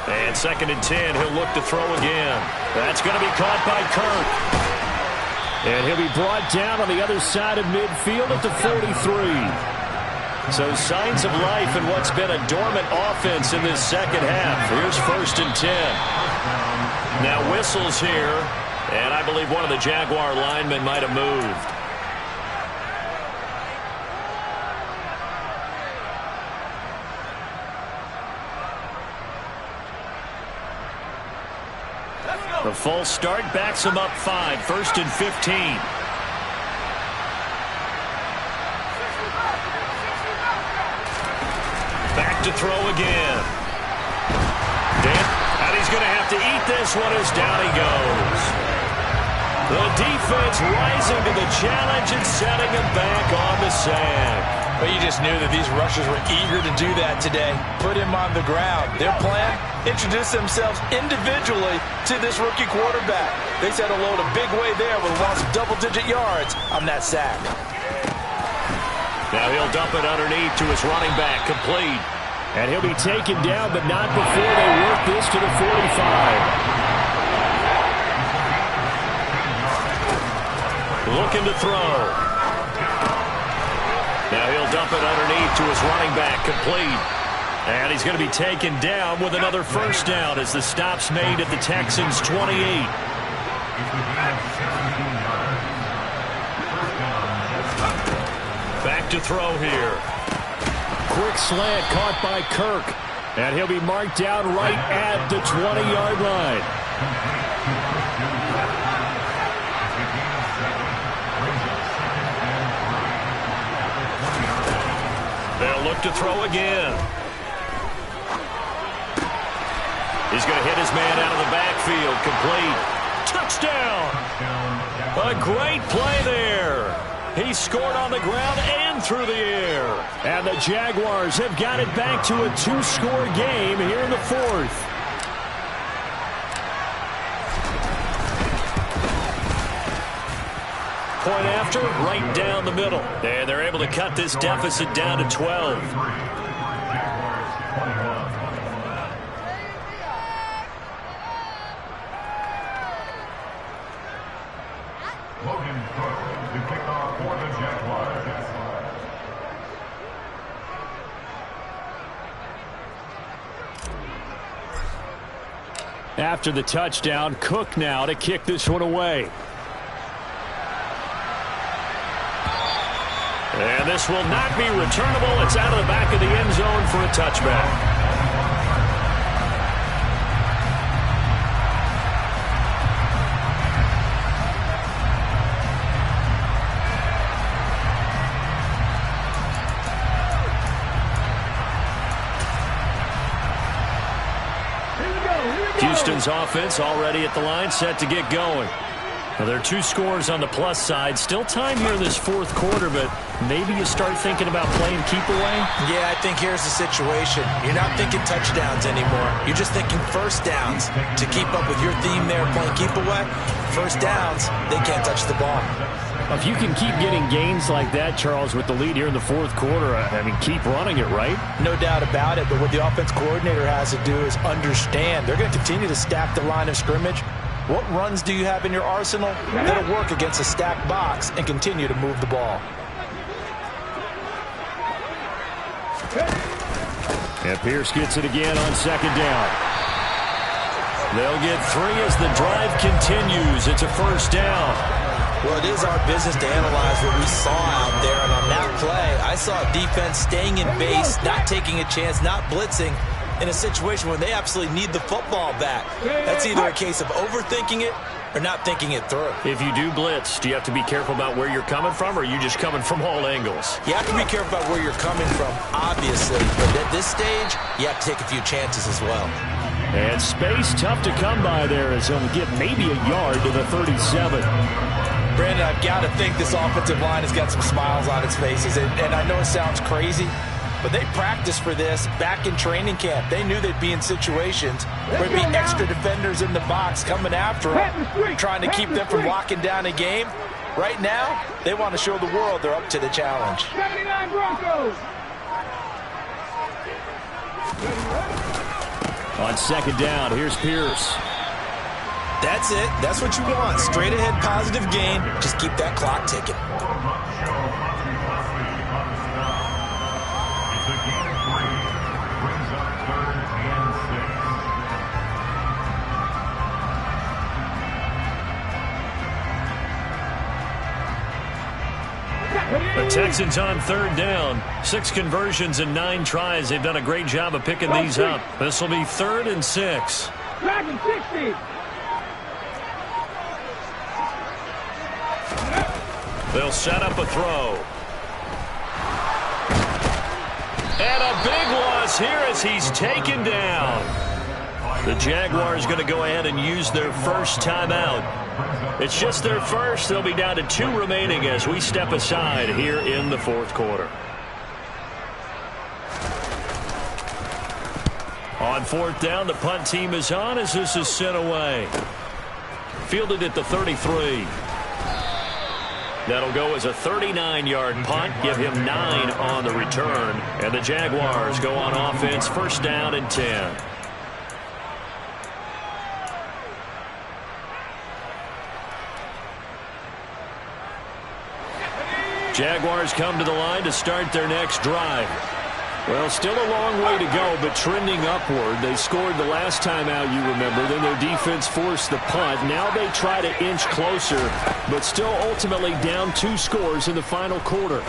A: And 2nd and 10, he'll look to throw again. That's going to be caught by Kirk.
B: And he'll be brought down on the other side of midfield at the 43.
A: So signs of life in what's been a dormant offense in this second half. Here's 1st and 10. Now whistles here, and I believe one of the Jaguar linemen might have moved. The false start backs him up 5, 1st and 15. Back to throw again. And he's going to have to eat this one as down he goes. The defense rising to the challenge and setting him back on the sand.
C: But you just knew that these rushers were eager to do that today. Put him on the ground. Their plan? Introduce themselves individually to this rookie quarterback. They said hello in a big way there with a loss of double-digit yards on that sack.
A: Now he'll dump it underneath to his running back, complete.
B: And he'll be taken down, but not before they work this to the 45.
A: Looking to throw. Now he'll dump it underneath to his running back, complete. And he's going to be taken down with another first down as the stop's made at the Texans' 28. Back to throw here.
B: Quick slant caught by Kirk. And he'll be marked down right at the 20-yard line.
A: They'll look to throw again. He's going to hit his man out of the backfield. Complete. Touchdown. A great play there. He scored on the ground and through the air.
B: And the Jaguars have got it back to a 2-score game here in the fourth.
A: Point after, right down the middle. And they're able to cut this deficit down to 12.
B: After the touchdown, Cook now to kick this one away.
A: And this will not be returnable. It's out of the back of the end zone for a touchback. Houston's offense already at the line, set to get going. Now, there are 2 scores on the plus side. Still time here in this fourth quarter, but maybe you start thinking about playing keep away?
C: Yeah, I think here's the situation. You're not thinking touchdowns anymore. You're just thinking first downs. To keep up with your theme there, playing keep away, first downs, they can't touch the ball.
B: If you can keep getting gains like that, Charles, with the lead here in the fourth quarter, I mean, keep running it, right?
C: No doubt about it, but what the offense coordinator has to do is understand. They're going to continue to stack the line of scrimmage. What runs do you have in your arsenal that'll work against a stacked box and continue to move the ball?
B: And Pierce gets it again on second down.
A: They'll get 3 as the drive continues. It's a first down.
C: Well, it is our business to analyze what we saw out there, and on that play, I saw a defense staying in base, not taking a chance, not blitzing, in a situation where they absolutely need the football back. That's either a case of overthinking it or not thinking it through.
A: If you do blitz, do you have to be careful about where you're coming from, or are you just coming from all angles?
C: You have to be careful about where you're coming from, obviously, but at this stage, you have to take a few chances as well.
B: And space tough to come by there as he'll get maybe a yard to the 37.
C: Brandon, I've got to think this offensive line has got some smiles on its faces. And I know it sounds crazy, but they practiced for this back in training camp. They knew they'd be in situations where there'd be extra defenders in the box coming after them, trying to keep them from locking down a game. Right now, they want to show the world they're up to the challenge.
D: 79 Broncos.
B: On second down, here's Pierce.
C: That's it. That's what you want. Straight ahead positive gain. Just keep that clock ticking.
A: The Texans on third down. 6 conversions and 9 tries. They've done a great job of picking these up. This will be 3rd and 6.
D: Dragon 60.
A: They'll set up a throw. And a big loss here as he's taken down. The Jaguars going to go ahead and use their first timeout. It's just their first. They'll be down to 2 remaining as we step aside here in the fourth quarter. On fourth down, the punt team is on as this is sent away. Fielded at the 33. That'll go as a 39-yard punt, give him 9 on the return. And the Jaguars go on offense, first down and 10. Jaguars come to the line to start their next drive. Well, still a long way to go, but trending upward. They scored the last time out, you remember. Then their defense forced the punt. Now they try to inch closer, but still ultimately down 2 scores in the final quarter.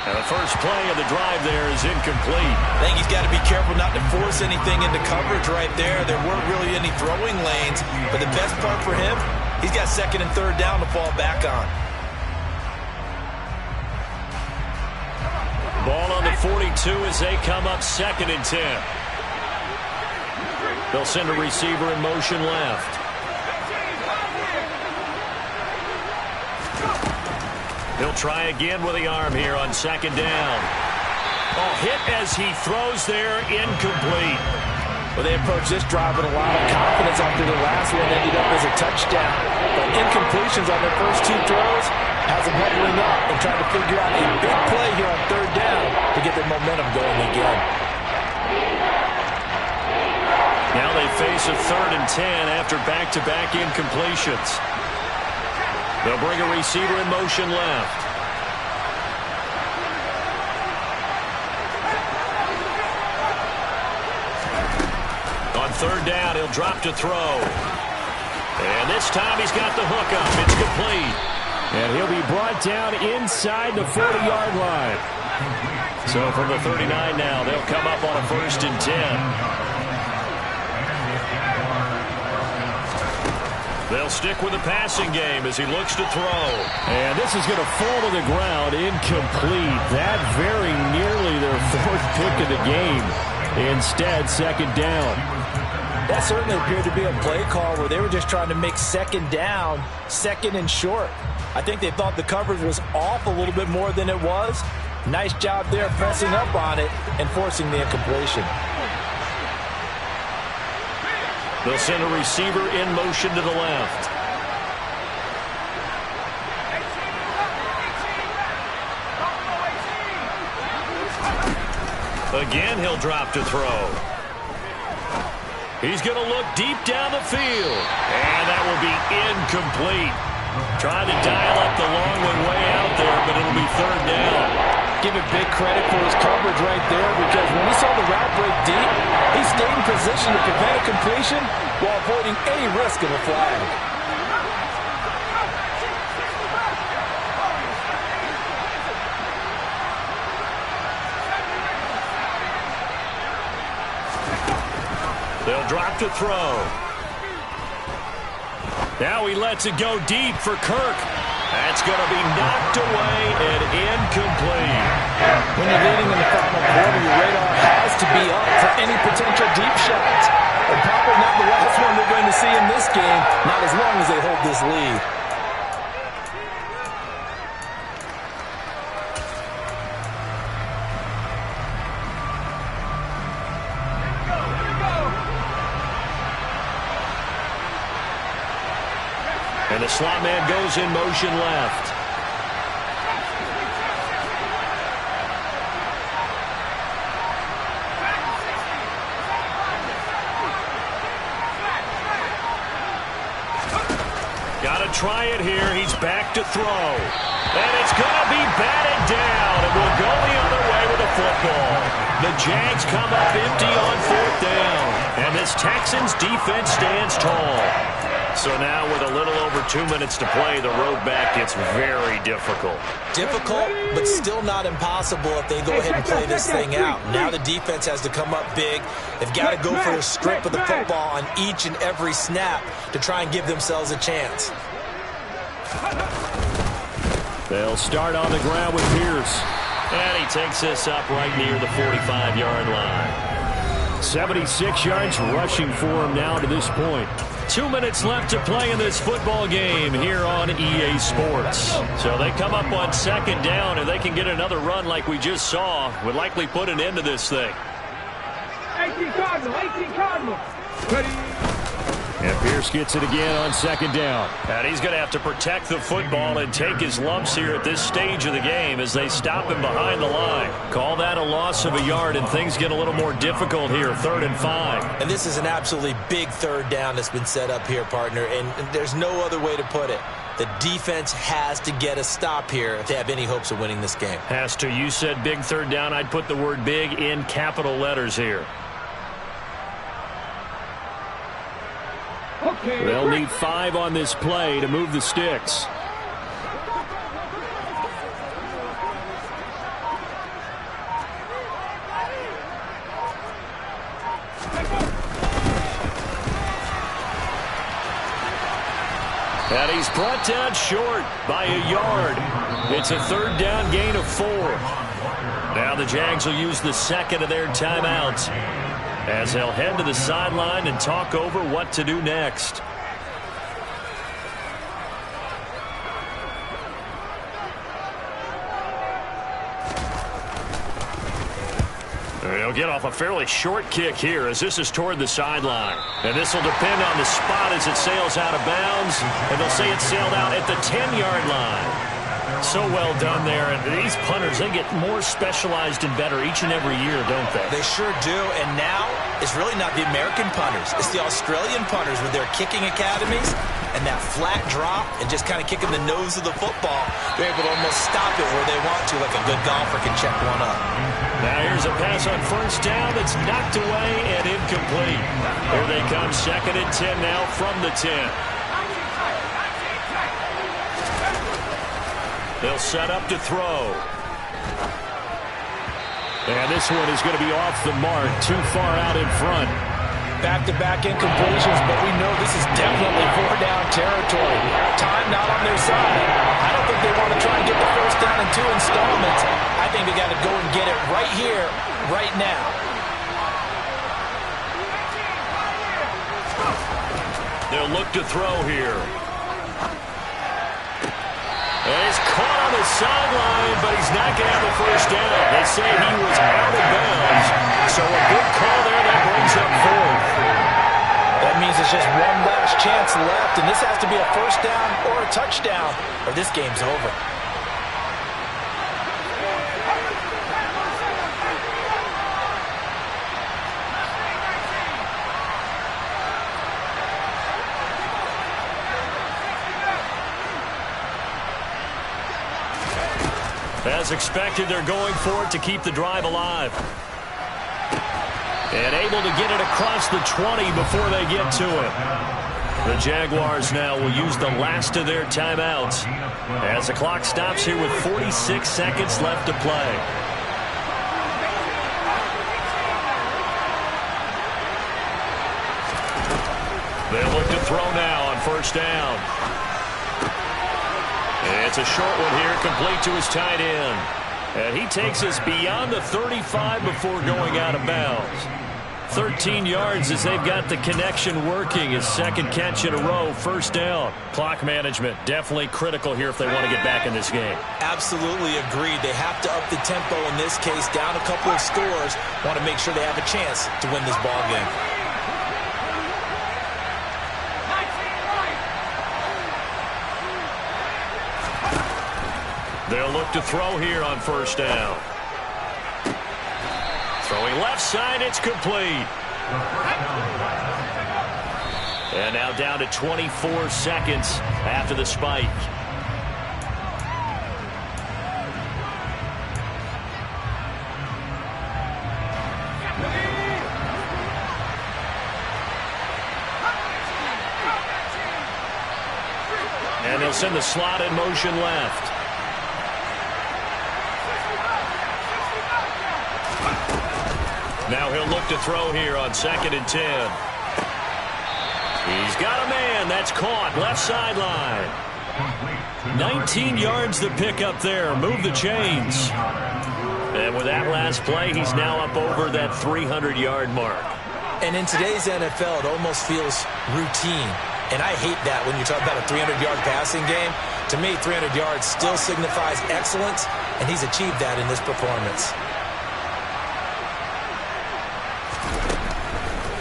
A: And the first play of the drive there is incomplete.
C: I think he's got to be careful not to force anything into coverage right there. There weren't really any throwing lanes, but the best part for him, he's got second and third down to fall back on.
A: Ball on the 42 as they come up second and 10. They'll send a receiver in motion left. He'll try again with the arm here on second down. Oh, hit as he throws there, incomplete.
C: Well, they approached this drive with a lot of confidence after the last one ended up as a touchdown. But incompletions on their first 2 throws has them huddling up and trying to figure out a big play here on third down to get their momentum going again.
A: Now they face a third and 10 after back-to-back incompletions. They'll bring a receiver in motion left. On third down, he'll drop to throw. And this time he's got the hook up. It's complete.
B: And he'll be brought down inside the 40-yard line.
A: So from the 39 now, they'll come up on a first and 10. They'll stick with the passing game as he looks to throw.
B: And this is going to fall to the ground, incomplete. That very nearly their 4th pick of the game. Instead, second down.
C: That certainly appeared to be a play call where they were just trying to make second down, second and short. I think they thought the coverage was off a little bit more than it was. Nice job there pressing up on it and forcing the incompletion.
A: They'll send a receiver in motion to the left. Again, he'll drop to throw. He's going to look deep down the field. And that will be incomplete. Trying to dial up the long one way out there, but it'll be third down.
C: Give it big credit for his coverage right there, because when he saw the route break deep, he stayed in position to prevent a completion while avoiding any risk of a flag.
A: They'll drop to throw. Now he lets it go deep for Kirk. That's going to be knocked away and incomplete.
C: When you're leading in the final quarter, your radar has to be up for any potential deep shots. And probably not the last one we're going to see in this game, not as long as they hold this lead.
A: And the slot man goes in motion left. Got to try it here. He's back to throw. And it's going to be batted down. And we'll go the other way with the football. The Jags come up empty on fourth down. And this Texans defense stands tall. So now with a little over 2 minutes to play, the road back gets very difficult.
C: Difficult, but still not impossible if they go ahead and play this thing out. Now the defense has to come up big. They've got to go for a strip of the football on each and every snap to try and give themselves a chance.
B: They'll start on the ground with Pierce.
A: And he takes this up right near the 45-yard line.
B: 76 yards rushing for him now to this point.
A: 2 minutes left to play in this football game here on EA Sports. So they come up on second down, and they can get another run like we just saw. Would likely put an end to this thing.
D: 18 Cardinal, 18 Cardinal. Ready.
B: And Pierce gets it again on second down.
A: And he's going to have to protect the football and take his lumps here at this stage of the game as they stop him behind the line. Call that a loss of a yard, and things get a little more difficult here, 3rd and 5.
C: And this is an absolutely big third down that's been set up here, partner, and there's no other way to put it. The defense has to get a stop here if they have any hopes of winning this game.
A: Has to. You said big third down. I'd put the word big in capital letters here.
D: Okay,
B: They'll need 5 on this play to move the sticks.
A: And he's brought down short by a yard. It's a 3rd down gain of 4. Now the Jags will use the second of their timeouts as they'll head to the sideline and talk over what to do next. They'll get off a fairly short kick here as this is toward the sideline. And this will depend on the spot as it sails out of bounds. And they'll say it sailed out at the 10-yard line. So well done there. And these punters, they get more specialized and better each and every year, don't they?
C: They sure do. And now it's really not the American punters. It's the Australian punters with their kicking academies and that flat drop and just kind of kicking the nose of the football. They're able to almost stop it where they want to, like a good golfer can check one up.
A: Now here's a pass on 1st down that's knocked away and incomplete. Here they come, 2nd and 10 now from the 10. They'll set up to throw.
B: And this one is going to be off the mark, too far out in front.
C: Back-to-back incompletions, but we know this is definitely 4-down territory. Time not on their side. I don't think they want to try and get the 1st down in 2 installments. I think they got to go and get it right here, right now.
A: They'll look to throw here. And he's caught on the sideline, but he's not going to have a 1st down. They say he was out of bounds. So a good call there that brings up 4th.
C: That means it's just one last chance left, and this has to be a 1st down or a touchdown, or this game's over.
A: As expected, they're going for it to keep the drive alive. And able to get it across the 20 before they get to it. The Jaguars now will use the last of their timeouts as the clock stops here with 46 seconds left to play. They'll look to throw now on 1st down. It's a short one here, complete to his tight end. And he takes us beyond the 35 before going out of bounds. 13 yards as they've got the connection working. His 2nd catch in a row, 1st down. Clock management definitely critical here if they want to get back in this game.
C: Absolutely agreed. They have to up the tempo in this case, down a couple of scores. Want to make sure they have a chance to win this ball game.
A: They'll look to throw here on 1st down. Throwing left side, it's complete. And now down to 24 seconds after the spike. And they'll send the slot in motion left. Now he'll look to throw here on 2nd and 10. He's got a man. That's caught. Left sideline. 19 yards to pick up there. Move the chains. And with that last play, he's now up over that 300-yard mark.
C: And in today's NFL, it almost feels routine. And I hate that when you talk about a 300-yard passing game. To me, 300 yards still signifies excellence, and he's achieved that in this performance.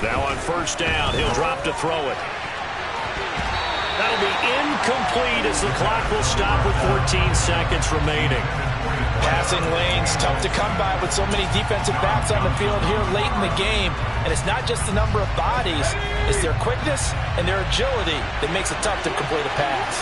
A: Now on 1st down, he'll drop to throw it. That'll be incomplete as the clock will stop with 14 seconds remaining.
C: Passing lanes, tough to come by with so many defensive backs on the field here late in the game. And it's not just the number of bodies, it's their quickness and their agility that makes it tough to complete a pass.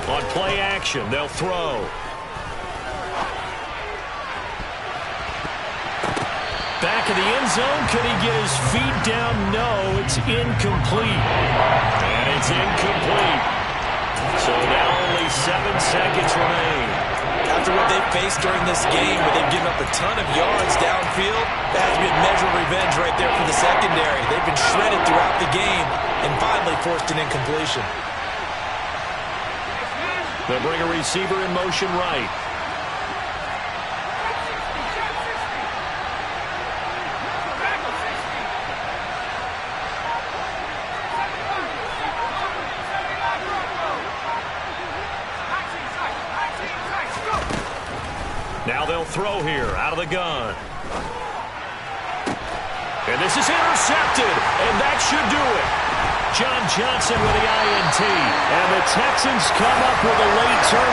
A: On play action, they'll throw. Back in the end zone, could he get his feet down? No, it's incomplete. And it's incomplete. So now only 7 seconds remain.
C: After what they've faced during this game, where they've given up a ton of yards downfield, that has been measured revenge right there for the secondary. They've been shredded throughout the game and finally forced an incompletion.
A: They'll bring a receiver in motion right. Now they'll throw here out of the gun. And this is intercepted, and that should do it. John Johnson with the INT.
B: And the Texans come up with a late turnover.